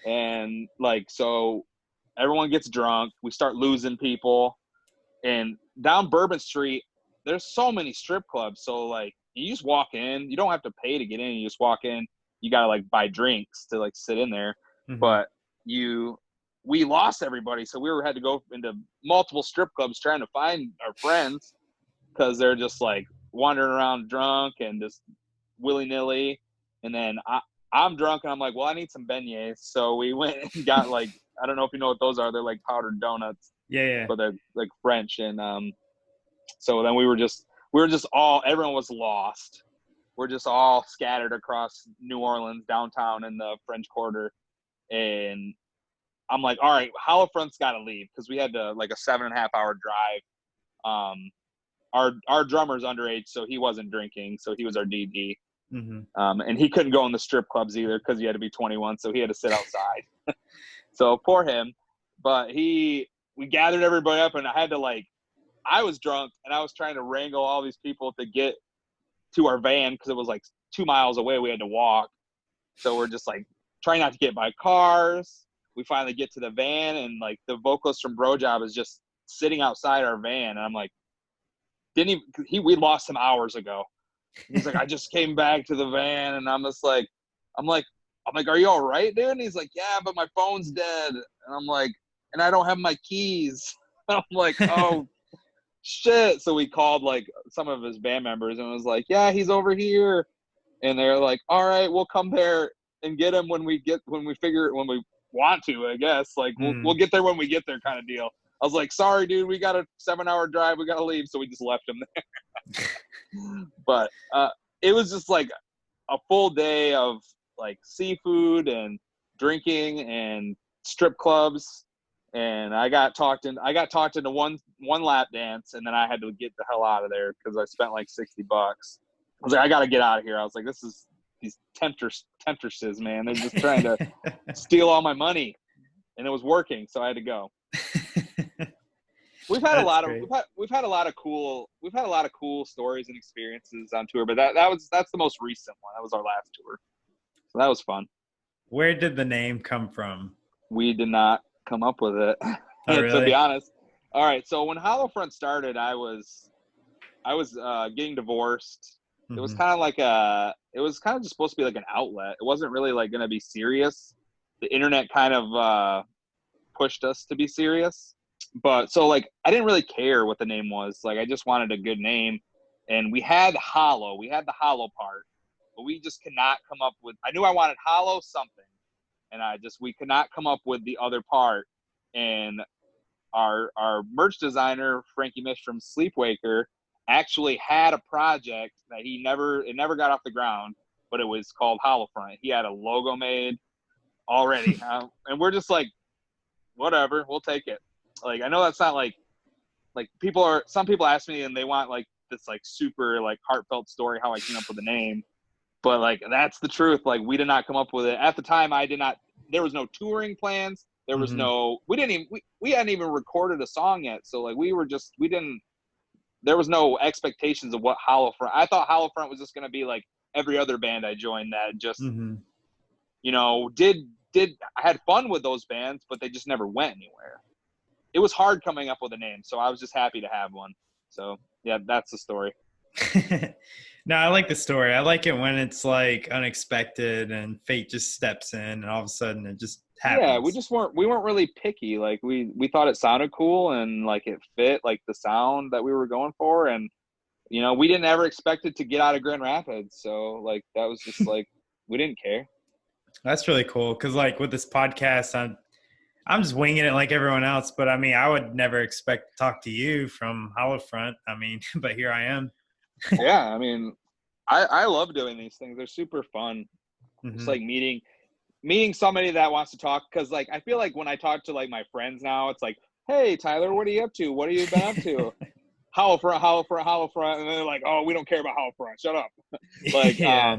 and like, so everyone gets drunk. We start losing people, and down Bourbon Street, there's so many strip clubs. So like, you just walk in. You don't have to pay to get in. You just walk in. You gotta like buy drinks to like sit in there, but we lost everybody, so we had to go into multiple strip clubs trying to find our friends, because they're just like wandering around drunk and just willy-nilly. And then I'm drunk, and I'm like, well, I need some beignets. So we went and got like, I don't know if you know what those are. They're like powdered donuts. Yeah. But they're like French. And so then we were just everyone was lost. We're just all scattered across New Orleans, downtown in the French Quarter. And I'm like, all right, Holofront's got to leave, because we had to like a 7.5 hour drive. Our drummer's underage, so he wasn't drinking, so he was our DD. And he couldn't go in the strip clubs either, because he had to be 21, so he had to sit outside. So poor him. But we gathered everybody up, and I was drunk, and I was trying to wrangle all these people to get to our van, because it was like 2 miles away. We had to walk. So we're just like trying not to get by cars. We finally get to the van, and like the vocalist from Bro Job is just sitting outside our van. And I'm like, we lost him hours ago. He's like, I just came back to the van. And I'm like, are you all right, dude? And he's like, yeah, but my phone's dead. And I'm like, and I don't have my keys. I'm like, oh shit. So we called like some of his band members, and was like, yeah, he's over here. And they're like, all right, we'll come there and get him when we want to, I guess. Like we'll get there when we get there, kind of deal. I was like, sorry, dude, we got a 7-hour drive. We got to leave. So we just left him there. But it was just like a full day of like seafood and drinking and strip clubs. And I got talked into one lap dance, and then I had to get the hell out of there because I spent like $60. I was like, I got to get out of here. I was like, this is these temptresses, man. They're just trying to steal all my money, and it was working, so I had to go. We've had a lot of cool stories and experiences on tour, but that's the most recent one. That was our last tour, so that was fun. Where did the name come from? We did not come up with it. Oh, To really? be honest. All right. So when Hollow Front started, I was getting divorced. It was Mm-hmm. kind of like it was kind of just supposed to be like an outlet. It wasn't really like going to be serious. The internet kind of pushed us to be serious. But so like I didn't really care what the name was. Like I just wanted a good name. And we had the hollow part, but we just could not come up with, I knew I wanted hollow something. And we could not come up with the other part. And our merch designer, Frankie Mitch from Sleepwaker, actually had a project that it never got off the ground, but it was called Hollow Front. He had a logo made already. And we're just like, whatever, we'll take it. Like, I know that's not like some people ask me and they want like this like super like heartfelt story how I came up with the name, but like that's the truth. Like we did not come up with it at the time. There was no touring plans. There was no, we hadn't even recorded a song yet. So like there was no expectations of what Hollow Front. I thought Hollow Front was just going to be like every other band I joined that just, you know, I had fun with those bands, but they just never went anywhere. It was hard coming up with a name, so I was just happy to have one. So yeah, that's the story. No, I like the story. I like it when it's like unexpected and fate just steps in and all of a sudden it just happens. Yeah, we weren't really picky. Like we thought it sounded cool and like it fit like the sound that we were going for, and you know, we didn't ever expect it to get out of Grand Rapids. So like that was just like we didn't care. That's really cool because like with this podcast, I'm just winging it like everyone else. But I mean, I would never expect to talk to you from Hollow Front. I mean, but here I am. Yeah, I mean, I love doing these things. They're super fun. Just like meeting somebody that wants to talk. Because like I feel like when I talk to like my friends now, it's like, hey Tyler, what are you up to? What have you been up to? Hollow Front, and they're like, oh, we don't care about Hollow Front. Shut up. Like Yeah.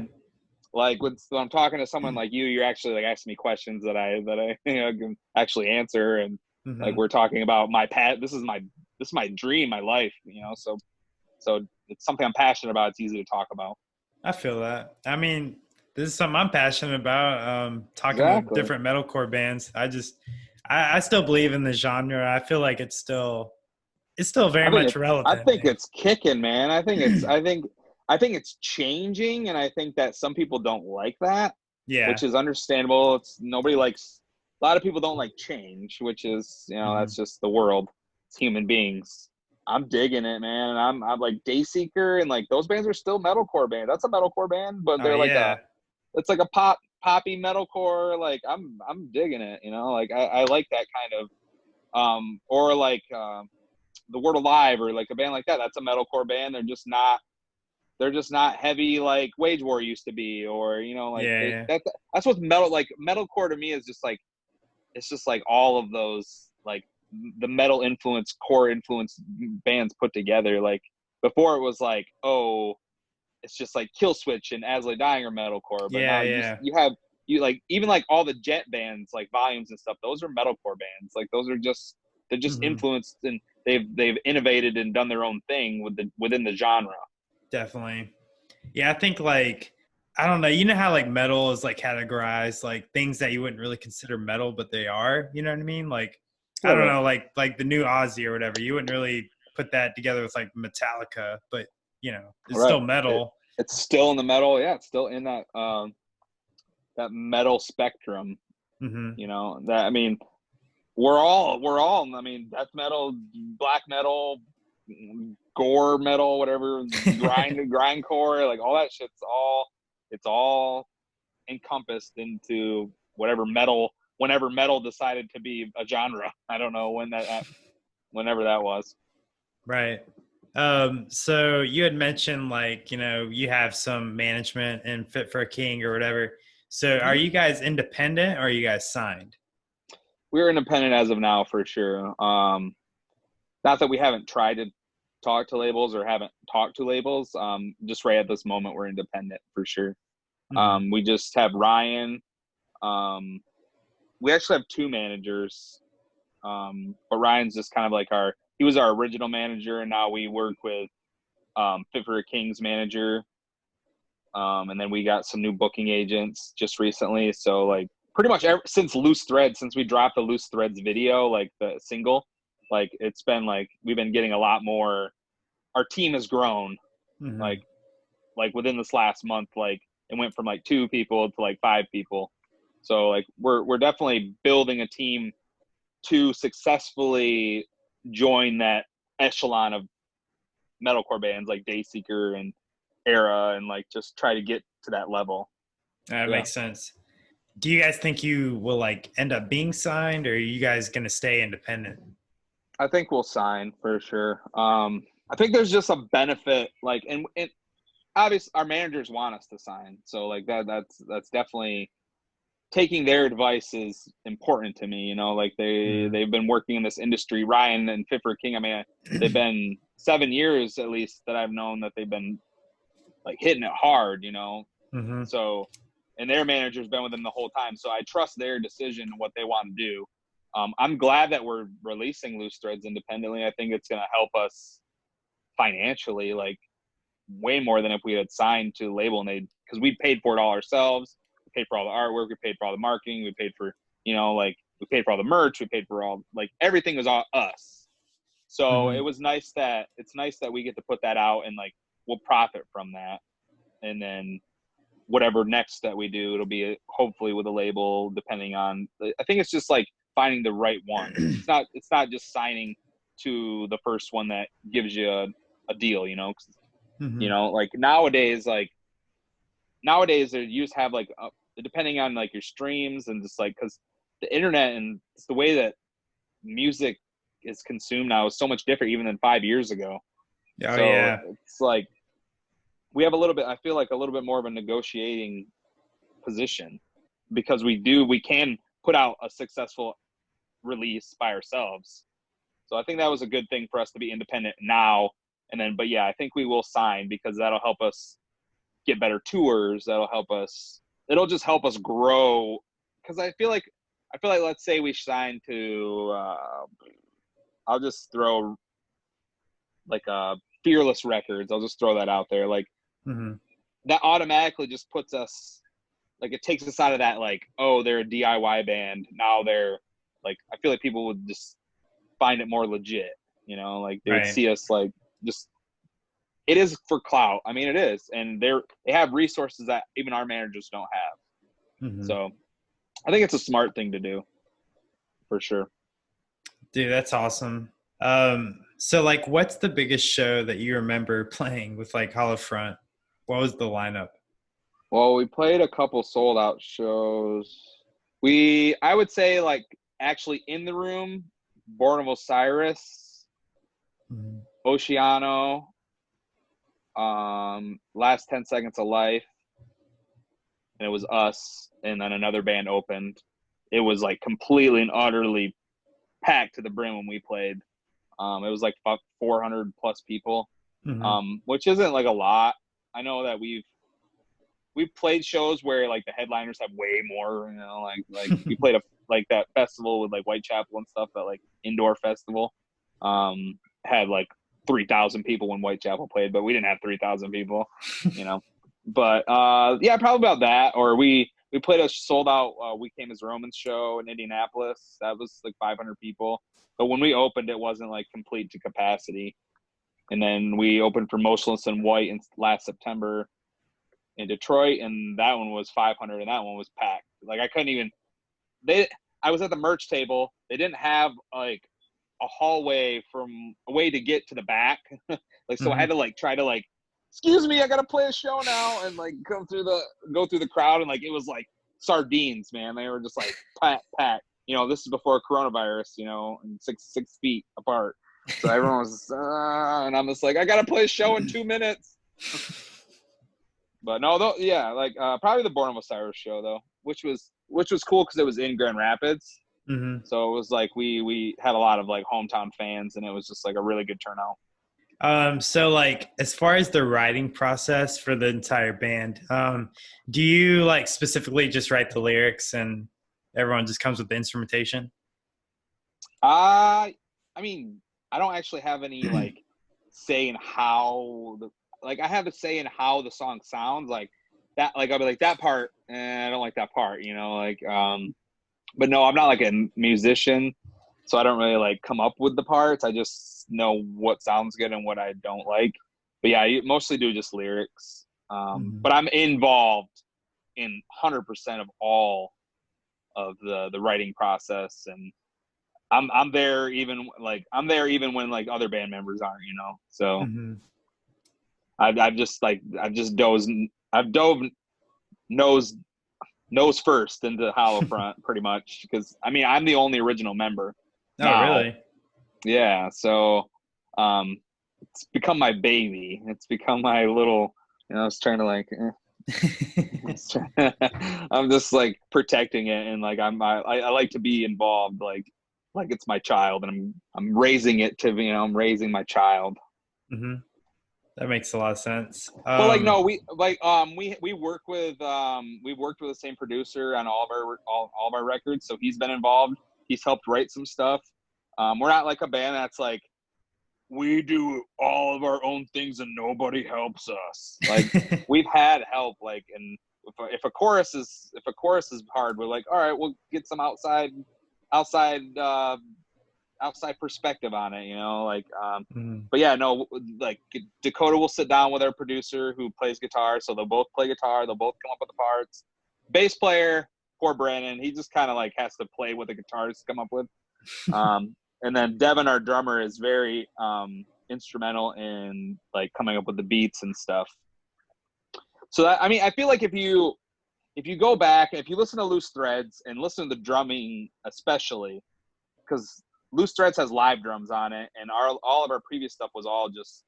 like when I'm talking to someone like you're actually like asking me questions that I you know, can actually answer, and like we're talking about this is my dream, my life, you know. So it's something I'm passionate about. It's easy to talk about. I feel that. I mean, this is something I'm passionate about. Talking with Exactly. different metalcore bands. I still believe in the genre. I feel like it's still very much relevant. I think it's kicking, man. I think it's changing, and I think that some people don't like that. Yeah. Which is understandable. A lot of people don't like change, which is, you know, that's just the world. It's human beings. I'm digging it, man. And I'm like Dayseeker, and like those bands are still metalcore band. That's a metalcore band, but they're it's like a poppy metalcore. Like I'm digging it, you know. Like I like that kind of or like The Word Alive, or like a band like that. That's a metalcore band. They're just not heavy like Wage War used to be, or you know, like that's what metalcore to me is just like, it's just like all of those like the metal influence, core influence bands put together. Like before it was like, oh, it's just like Killswitch and As I Lay Dying are metalcore, but now you have like even like all the Jet bands like Volumes and stuff, those are metalcore bands. Like those are just influenced, and they've innovated and done their own thing within the genre. Definitely. Yeah, I think like, I don't know, you know how like metal is like categorized, like things that you wouldn't really consider metal, but they are, you know what I mean? Like, I don't know, like the new Ozzy or whatever, you wouldn't really put that together with like Metallica, but you know, it's still metal. It's still in the metal. Yeah. It's still in that, that metal spectrum, you know, that, I mean, we're all, I mean, death metal, black metal, gore metal, whatever, grindcore, like all that shit's it's all encompassed into whenever metal decided to be a genre. I don't know whenever that was. Right. So you had mentioned like, you know, you have some management in Fit for a King or whatever. So are you guys independent or are you guys signed? We're independent as of now, for sure. Not that we haven't tried to talk to labels or haven't talked to labels. Just right at this moment, we're independent for sure. We just have Ryan. We actually have two managers, but Ryan's just kind of like he was our original manager, and now we work with Fit for a King's manager. And then we got some new booking agents just recently. So like pretty much since Loose Threads, since we dropped the Loose Threads video, like the single, like it's been like we've been getting a lot more. Our team has grown, like within this last month, like it went from like 2 people to like 5 people. So like we're definitely building a team to successfully join that echelon of metalcore bands like Dayseeker and Era, and like just try to get to that level. That makes sense. Do you guys think you will like end up being signed, or are you guys going to stay independent? I think we'll sign for sure. I think there's just a benefit, like, and obviously our managers want us to sign. So like that's definitely taking their advice is important to me, you know, like they've been working in this industry. Ryan and Fiffer King, I mean, they've been 7 years at least that I've known that they've been like hitting it hard, you know? So, and their manager's been with them the whole time. So I trust their decision and what they want to do. I'm glad that we're releasing Loose Threads independently. I think it's going to help us financially, like way more than if we had signed to a label and because we paid for it all ourselves. We paid for all the artwork. We paid for all the marketing. We paid for, you know, like we paid for all the merch. We paid for all, like everything was all us. So it's nice that we get to put that out and like we'll profit from that. And then whatever next that we do, it'll be hopefully with a label, depending on, I think it's just like finding the right one. It's not just signing to the first one that gives you a deal, you know, you know, like nowadays you just have like, depending on like your streams and just like, cause the internet and it's the way that music is consumed now is so much different even than 5 years ago. It's like, we have I feel like a little bit more of a negotiating position because we can put out a successful release by ourselves. So I think that was a good thing for us to be independent now. And then, but yeah, I think we will sign because that'll help us get better tours. It'll just help us grow. Cause I feel like, let's say we sign to, I'll just throw like Fearless Records. I'll just throw that out there. Like, that automatically just puts us, like, it takes us out of that, like, oh, they're a DIY band. Now they're, like, I feel like people would just find it more legit, you know? Like, they would see us, like, just, it is for clout. I mean, it is. And they have resources that even our managers don't have. So I think it's a smart thing to do, for sure. Dude, that's awesome. So, like, what's the biggest show that you remember playing with, like, Hollow Front? What was the lineup? Well, we played a couple sold out shows. I would say, like, actually in the room, Born of Osiris, Oceano, Last 10 Seconds of Life, and it was us, and then another band opened. It was, like, completely and utterly packed to the brim when we played. It was, like, about 400 plus people, which isn't, like, a lot. I know that we've played shows where like the headliners have way more, you know, like we played like that festival with like Whitechapel and stuff, that like indoor festival, had like 3,000 people when Whitechapel played, but we didn't have 3,000 people, you know. But yeah, probably about that. Or we played a sold out We Came as Romans show in Indianapolis. That was like 500 people. But when we opened, it wasn't like complete to capacity. And then we opened for Motionless in White in last September in Detroit, and that one was 500, and that one was packed. Like I couldn't even. I was at the merch table. They didn't have like a hallway from a way to get to the back. Like so, I had to like try to like, excuse me, I gotta play a show now, and like go through the crowd, and like it was like sardines, man. They were just like packed. You know, this is before coronavirus. You know, and 6 feet apart. So everyone was, and I'm just like, I got to play a show in 2 minutes. But no, though, yeah, like probably the Born of Osiris show though, which was cool because it was in Grand Rapids. So it was like we had a lot of like hometown fans, and it was just like a really good turnout. So like as far as the writing process for the entire band, do you like specifically just write the lyrics and everyone just comes with the instrumentation? I mean, I don't actually have any like say in how I have a say in how the song sounds. Like that, like, I'll be like, that part, I don't like that part, you know, like, but no, I'm not like a musician, so I don't really like come up with the parts. I just know what sounds good and what I don't like. But yeah, I mostly do just lyrics. But I'm involved in 100% of all of the writing process, and I'm there even when like other band members aren't, you know. So I've dove nose first into Hollow Front pretty much, because I mean I'm the only original member. Oh, really? Yeah. So it's become my baby. It's become my little, you know, I was trying to like I'm just like protecting it, and like I like to be involved, like it's my child, and I'm raising it to, you know, I'm raising my child. That makes a lot of sense. But like, no, we worked with the same producer on all of our records, so he's been involved. He's helped write some stuff. We're not like a band that's like, we do all of our own things and nobody helps us. Like, we've had help, like, and if a chorus is hard, we're like, all right, we'll get some outside perspective on it, you know, like, but yeah, no, like Dakota will sit down with our producer who plays guitar, so they'll both play guitar, they'll both come up with the parts. Bass player, poor Brandon, he just kind of like has to play what the guitarists come up with. And then Devin, our drummer, is very instrumental in like coming up with the beats and stuff. So that, I mean, I feel like if you go back, if you listen to Loose Threads and listen to the drumming, especially, because Loose Threads has live drums on it, and all of our previous stuff was all just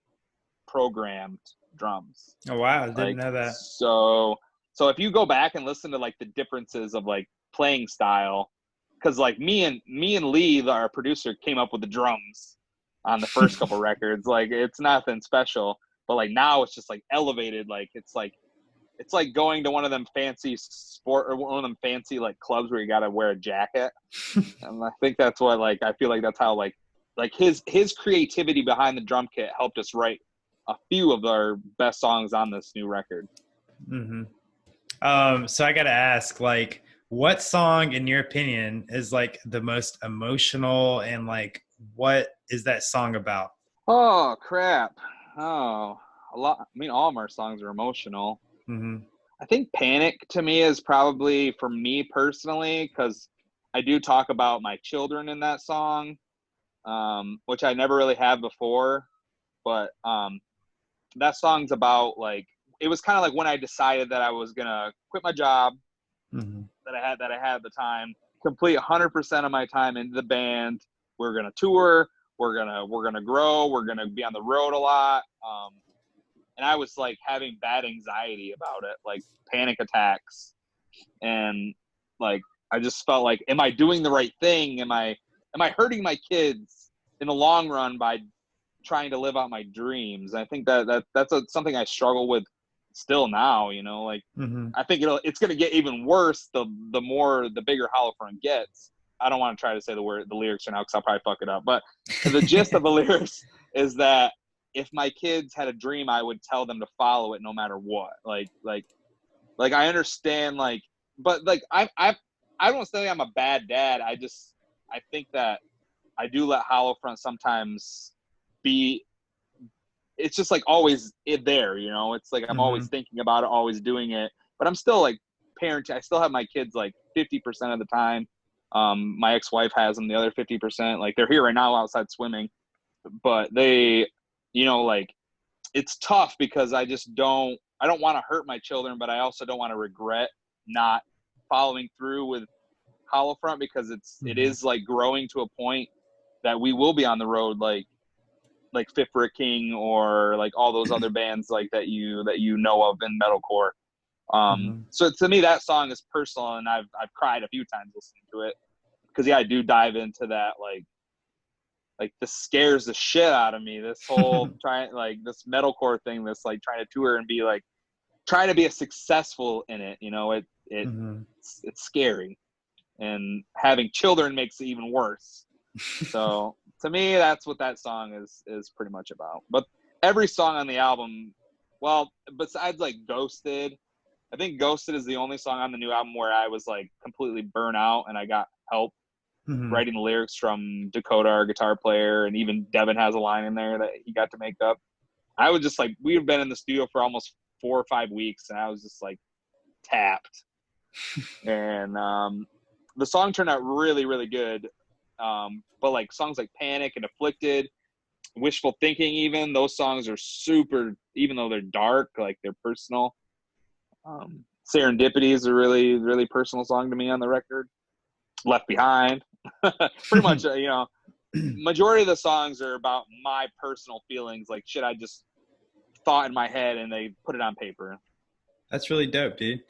programmed drums. Oh wow, I didn't know that. So if you go back and listen to like the differences of like playing style, because like me and Lee, our producer, came up with the drums on the first couple records. Like, it's nothing special, but like now it's just like elevated. Like it's like going to one of them fancy like clubs where you got to wear a jacket. And I think that's what, like, I feel like that's how like his creativity behind the drum kit helped us write a few of our best songs on this new record. So I got to ask, like, what song, in your opinion, is like the most emotional, and like, what is that song about? Oh, crap. Oh, a lot. I mean, all of our songs are emotional. I think Panic to me is probably, for me personally, because I do talk about my children in that song, which I never really have before. But that song's about, like, it was kind of like when I decided that I was going to quit my job that I had at the time, complete 100% of my time into the band. We're going to tour. We're going to grow. We're going to be on the road a lot. And I was like having bad anxiety about it, like panic attacks. And like, I just felt like, am I doing the right thing? Am I hurting my kids in the long run by trying to live out my dreams? I think that's something I struggle with still now, you know, like, I think it's going to get even worse the bigger Hollow Front gets. I don't want to try to say the lyrics right now, because I'll probably fuck it up. But the gist of the lyrics is that if my kids had a dream, I would tell them to follow it no matter what. Like I understand, like, but like I don't say I'm a bad dad. I think that I do let Hollow Front sometimes be. It's just like always there, you know. It's like I'm always thinking about it, always doing it. But I'm still like parenting. I still have my kids like 50% of the time. My ex-wife has them the other 50%. Like, they're here right now outside swimming, but they, you know, like, it's tough because I don't want to hurt my children, but I also don't want to regret not following through with Hollow Front, because it is like growing to a point that we will be on the road, like Fit for a King, or like all those other bands like that you know of in metalcore. So to me, that song is personal, and I've cried a few times listening to it, because yeah, I do dive into that, like this scares the shit out of me. This whole this metalcore thing, this like trying to tour and be like trying to be a successful in it, you know, it's scary, and having children makes it even worse. So to me, that's what that song is pretty much about. But every song on the album, well, besides like Ghosted I think Ghosted is the only song on the new album where I was like completely burnt out and I got help writing the lyrics from Dakota, our guitar player, and even Devin has a line in there that he got to make up. I was just like, we've been in the studio for almost 4 or 5 weeks, and I was just like tapped. And the song turned out really, really good. But like songs like Panic and Afflicted, Wishful Thinking, even those songs are super, even though they're dark, like they're personal. Serendipity is a really, really personal song to me on the record. Left Behind. Pretty much, majority of the songs are about my personal feelings, like shit I just thought in my head and they put it on paper. That's really dope, dude.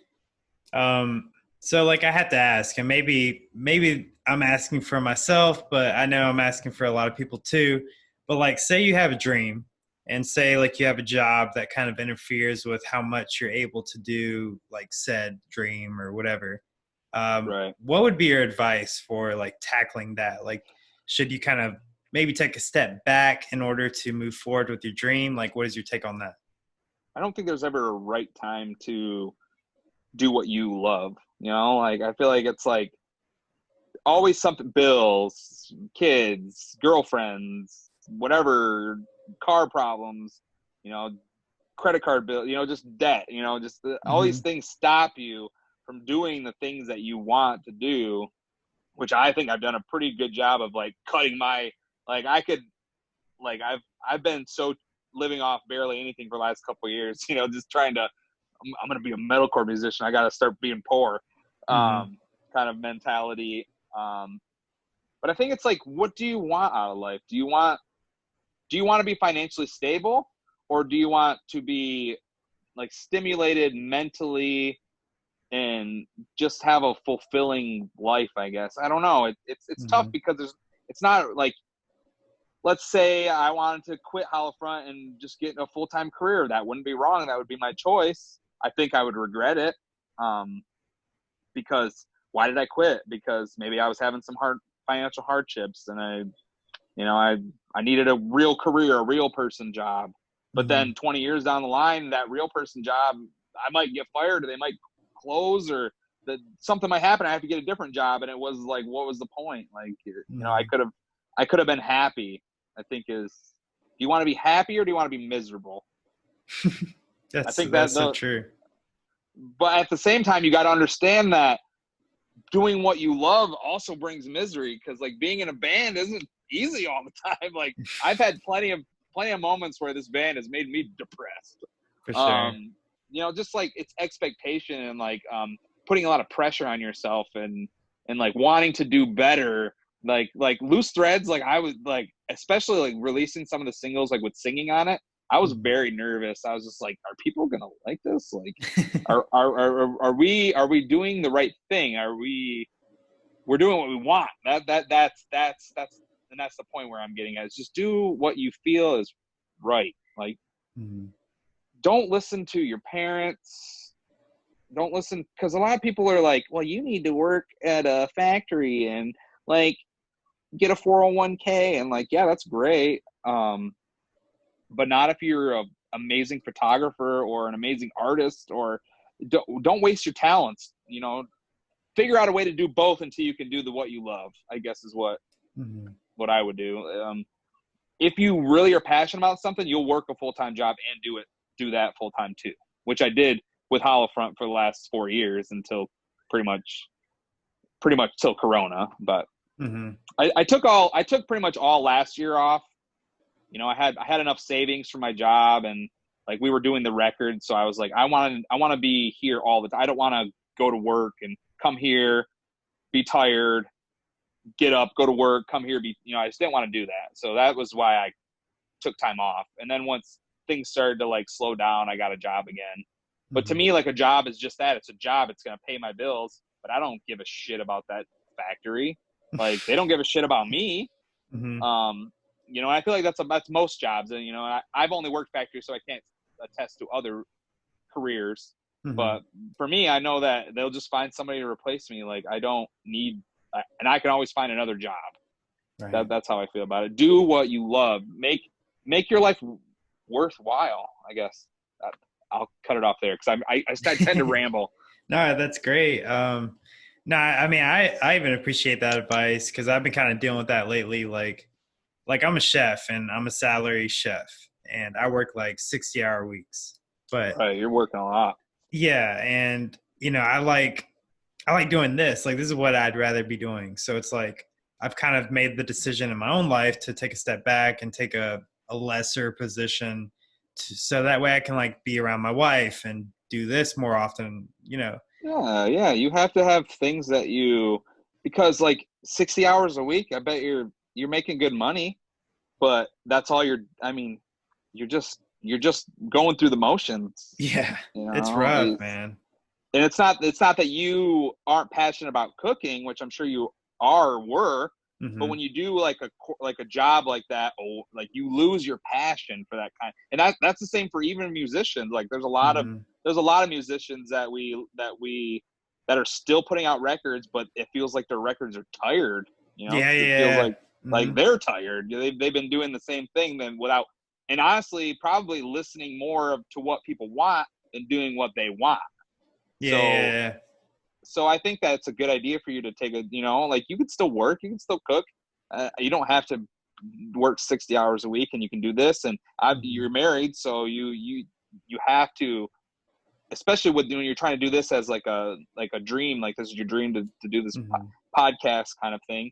So like I have to ask, and maybe I'm asking for myself, but I know I'm asking for a lot of people too. But like, say you have a dream, and say like you have a job that kind of interferes with how much you're able to do, like said dream or whatever. Right. What would be your advice for like tackling that? Like, should you kind of maybe take a step back in order to move forward with your dream? Like, what is your take on that? I don't think there's ever a right time to do what you love. Like I feel like it's like always something, bills, kids, girlfriends, whatever, car problems, credit card bill, just debt, just all these things stop you from doing the things that you want to do, which I think I've done a pretty good job of like cutting my, like I could, like I've been so living off barely anything for the last couple of years, just trying to, I'm going to be a metalcore musician. I got to start being poor, kind of mentality. But I think it's like, what do you want out of life? Do you want to be financially stable, or do you want to be like stimulated mentally and just have a fulfilling life? I guess. I don't know. It's tough because it's not like, let's say I wanted to quit Holofront and just get a full-time career. That wouldn't be wrong. That would be my choice. I think I would regret it. Because why did I quit? Because maybe I was having some financial hardships and I needed a real career, a real person job. But then 20 years down the line, that real person job, I might get fired, or they might close, or something might happen. I have to get a different job. And it was like, what was the point? Like, I could have been happy. I think do you want to be happy or do you want to be miserable? I think that's so true. But at the same time, you got to understand that doing what you love also brings misery, because like being in a band isn't easy all the time. Like I've had plenty of moments where this band has made me depressed. For sure. Just like it's expectation and like putting a lot of pressure on yourself and like wanting to do better. Like Loose Threads, like I was like, especially like releasing some of the singles like with singing on it, I was very nervous. I was just like, are people gonna like this? Like, are we doing the right thing? We're doing what we want. That's the point where I'm getting at. Is just do what you feel is right. Like, don't listen to your parents. Don't listen, because a lot of people are like, well, you need to work at a factory and like get a 401k, and like, yeah, that's great. But not if you're an amazing photographer or an amazing artist, or don't waste your talents, figure out a way to do both until you can do what you love, I guess is what I would do. If you really are passionate about something, you'll work a full-time job and do that full-time too, which I did with Holofront for the last 4 years until pretty much till Corona. But I took pretty much all last year off. I had enough savings for my job, and like we were doing the record, so I was like, I want to be here all the time. I don't want to go to work and come here, be tired, get up, go to work, come here, I just didn't want to do that. So that was why I took time off. And then once things started to like slow down, I got a job again. But to me, like a job is just that. It's a job. It's going to pay my bills, but I don't give a shit about that factory. Like they don't give a shit about me. I feel like that's most jobs. And, I've only worked factory, so I can't attest to other careers. But for me, I know that they'll just find somebody to replace me. Like I don't need, and I can always find another job. Right. That's how I feel about it. Do what you love. Make your life worthwhile, I guess. I'll cut it off there because I tend to ramble. No, that's great. No, I mean, I even appreciate that advice because I've been kind of dealing with that lately. Like I'm a chef and I'm a salary chef and I work like 60-hour weeks, but Right, you're working a lot. yeah. And I like doing this. Like, this is what I'd rather be doing. So it's like, I've kind of made the decision in my own life to take a step back and take a lesser position so that way I can like be around my wife and do this more often, Yeah. You have to have things that because like 60 hours a week, I bet you're making good money, but that's all you're just going through the motions. Yeah. It's rough, man. And it's not that you aren't passionate about cooking, which I'm sure you were, Mm-hmm. but when you do like a job like that, like you lose your passion for that kind. And that's the same for even musicians. Like there's a lot of musicians that are still putting out records, but it feels like their records are tired. It feels like they're tired. They've been doing the same thing and honestly, probably listening more to what people want than doing what they want. Yeah. So I think that's a good idea for you to take like you could still work, you can still cook. You don't have to work 60 hours a week and you can do this. And you're married. So you have to, especially when you're trying to do this as like a dream, like this is your dream to do this podcast kind of thing.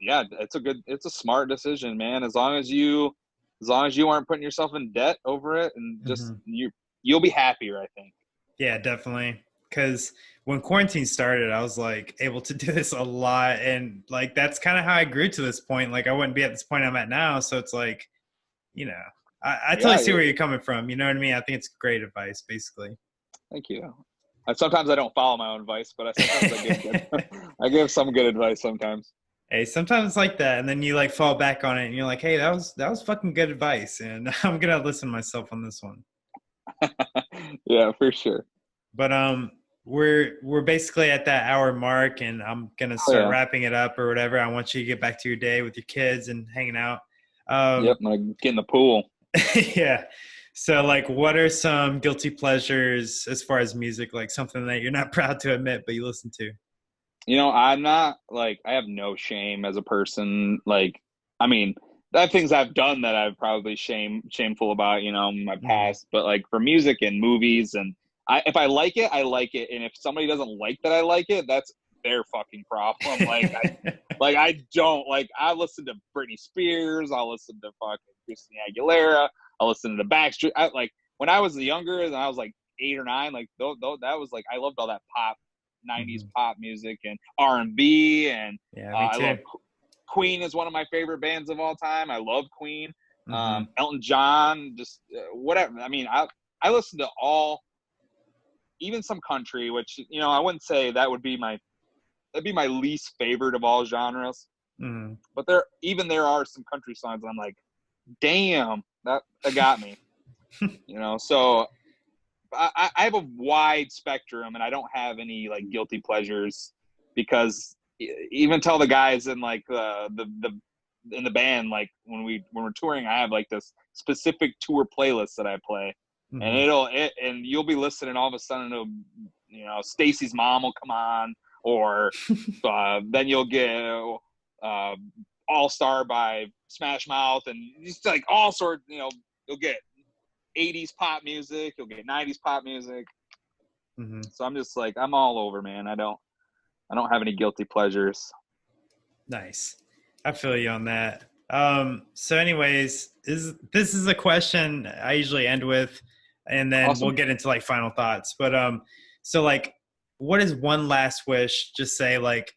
Yeah, it's a smart decision, man. As long as you aren't putting yourself in debt over it and just you'll be happier, I think. Yeah, definitely. Because when quarantine started, I was like able to do this a lot. And like, that's kind of how I grew to this point. Like I wouldn't be at this point I'm at now. So it's like, I totally see where you're coming from. You know what I mean? I think it's great advice, basically. Thank you. Sometimes I don't follow my own advice, but I give some good advice sometimes. Hey, sometimes it's like that. And then you like fall back on it and you're like, hey, that was fucking good advice. And I'm going to listen to myself on this one. Yeah, for sure. But we're basically at that hour mark, and I'm gonna start wrapping it up or whatever. I want you to get back to your day with your kids and hanging out. Yep, I'm gonna get in the pool. Yeah. So, like, what are some guilty pleasures as far as music? Like something that you're not proud to admit, but you listen to. I'm not I have no shame as a person. Like, I mean, there are things I've done that I've probably shameful about, in my past. But like for music and movies and if I like it, I like it. And if somebody doesn't like that I like it, that's their fucking problem. I don't. Like, I listen to Britney Spears. I'll listen to fucking Christina Aguilera. I'll listen to the Backstreet. When I was younger and I was like 8 or 9, like, that was like, I loved all that pop, 90s pop music and R&B. And I love Queen is one of my favorite bands of all time. I love Queen. Elton John, just whatever. I mean, I listen to all, even some country, which, I wouldn't say that'd be my least favorite of all genres. But there are some country songs I'm like, damn, that got me. So I have a wide spectrum and I don't have any like guilty pleasures, because even tell the guys in like in the band, like when we're touring, I have like this specific tour playlist that I play. And and you'll be listening, all of a sudden Stacy's Mom will come on, or then you'll get All Star by Smash Mouth, and just like all sorts. You'll get 80s pop music, you'll get 90s pop music. So I'm just like, I'm all over, man. I don't have any guilty pleasures. Nice. I feel you on that. So anyways, this is a question I usually end with, and then we'll get into like final thoughts. But so like, what is one last wish? Just say like,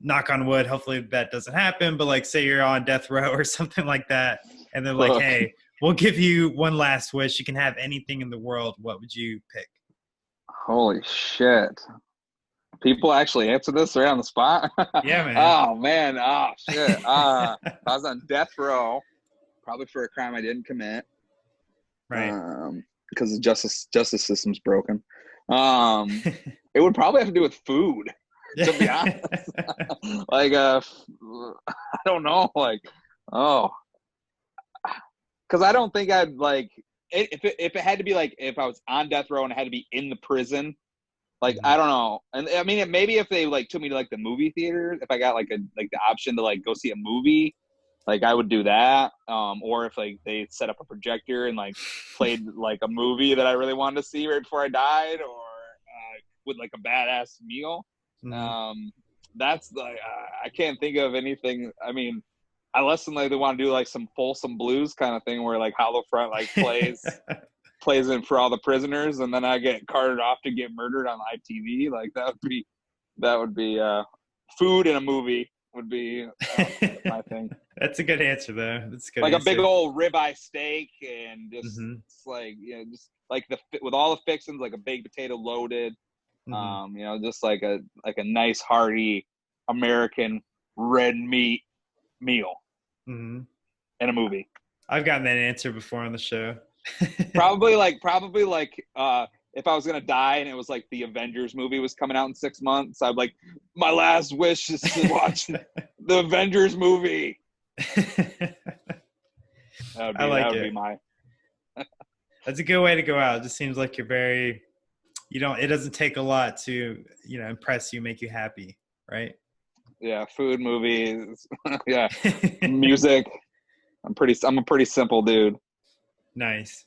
knock on wood, hopefully that doesn't happen, but like say you're on death row or something like that, and they're like, hey, we'll give you one last wish. You can have anything in the world. What would you pick? Holy shit. People actually answer this right on the spot? Yeah, man. Oh, man. Oh, shit. I was on death row, probably for a crime I didn't commit. Right. Because the justice system's broken. It would probably have to do with food, to be honest. Like, I don't know. Like, because I don't think I'd, like, if it had to be like if I was on death row and I had to be in the prison, like Mm-hmm. I don't know. And I mean, maybe if they like took me to like the movie theater, if I got like the option to like go see a movie, like I would do that. Or if like they set up a projector and like played like a movie that I really wanted to see right before I died, or with like a badass meal. Mm-hmm. That's like I can't think of anything. I mean, unless like they want to do like some Folsom Blues kind of thing where like Hollow Front like plays in for all the prisoners, and then I get carted off to get murdered on live TV. Like that would be food in a movie would be my thing. That's a good answer though. That's a good like answer. A big old ribeye steak and just Mm-hmm. it's like just like with all the fixings, like a baked potato loaded. Mm-hmm. Just like a nice hearty American red meat meal Mm-hmm. in a movie. I've gotten that answer before on the show. probably like if I was gonna die and it was like the Avengers movie was coming out in 6 months, I'd like my last wish is to watch the Avengers movie. That would be my. That's a good way to go out. It just seems like you're very. It doesn't take a lot to impress you, make you happy, right? Yeah, food, movies, yeah, music. I'm a pretty simple dude. Nice.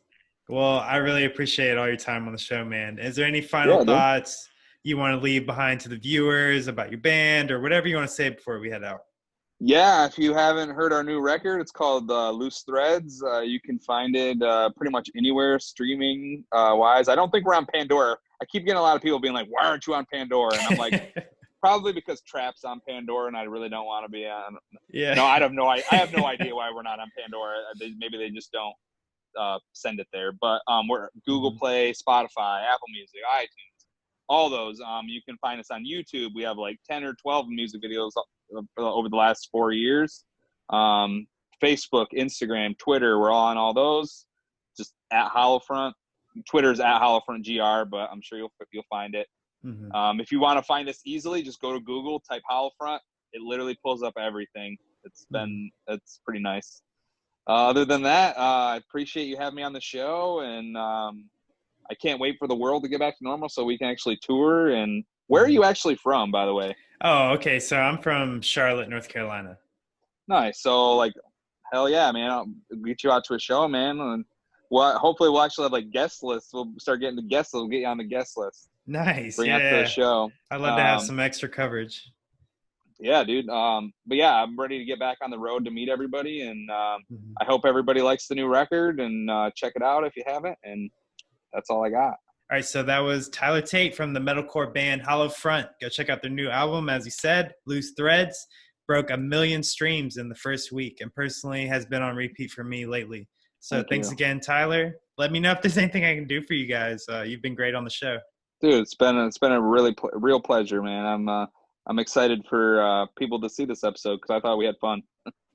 Well, I really appreciate all your time on the show, man. Is there any final thoughts you want to leave behind to the viewers about your band or whatever you want to say before we head out? Yeah, if you haven't heard our new record, it's called Loose Threads. You can find it pretty much anywhere streaming wise. I don't think we're on Pandora. I keep getting a lot of people being like, why aren't you on Pandora? And I'm like, probably because Trap's on Pandora and I really don't want to be on. Yeah. No, I have no idea why we're not on Pandora. Maybe they just don't send it there. But we're Google Play, Spotify, Apple Music, iTunes, all those. You can find us on YouTube. We have like 10 or 12 music videos over the last 4 years. Facebook, Instagram, Twitter, we're all on all those. Just at Hollowfront. Twitter's at HollowfrontGR, but I'm sure you'll find it. Mm-hmm. If you want to find us easily, just go to Google, type Hollowfront. It literally pulls up everything. It's pretty nice. Other than that, I appreciate you having me on the show, and I can't wait for the world to get back to normal so we can actually tour. And where are you actually from, by the way? Oh, okay. So I'm from Charlotte, North Carolina. Nice. So, like, hell yeah, man. I'll get you out to a show, man. And hopefully we'll actually have, like, guest lists. We'll start getting the guests. We'll get you on the guest list. Nice. Bring out to the show. I'd love to have some extra coverage. Yeah, dude. But, yeah, I'm ready to get back on the road to meet everybody. And I hope everybody likes the new record. And check it out if you haven't. And that's all I got. All right, so that was Tyler Tate from the metalcore band Hollow Front. Go check out their new album, as he said, Loose Threads. Broke 1 million streams in the first week and personally has been on repeat for me lately. So thanks again, Tyler. Let me know if there's anything I can do for you guys. You've been great on the show. Dude, it's been a really real pleasure, man. I'm excited for people to see this episode because I thought we had fun.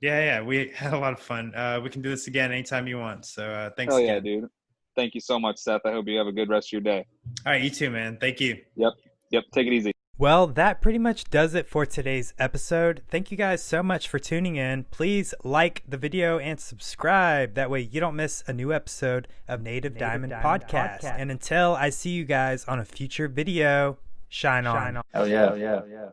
Yeah, we had a lot of fun. We can do this again anytime you want. So thanks again. Hell yeah, dude. Thank you so much, Seth. I hope you have a good rest of your day. All right, you too, man. Thank you. Yep. Take it easy. Well, that pretty much does it for today's episode. Thank you guys so much for tuning in. Please like the video and subscribe. That way you don't miss a new episode of Native Diamond Podcast. And until I see you guys on a future video, shine on. Hell yeah.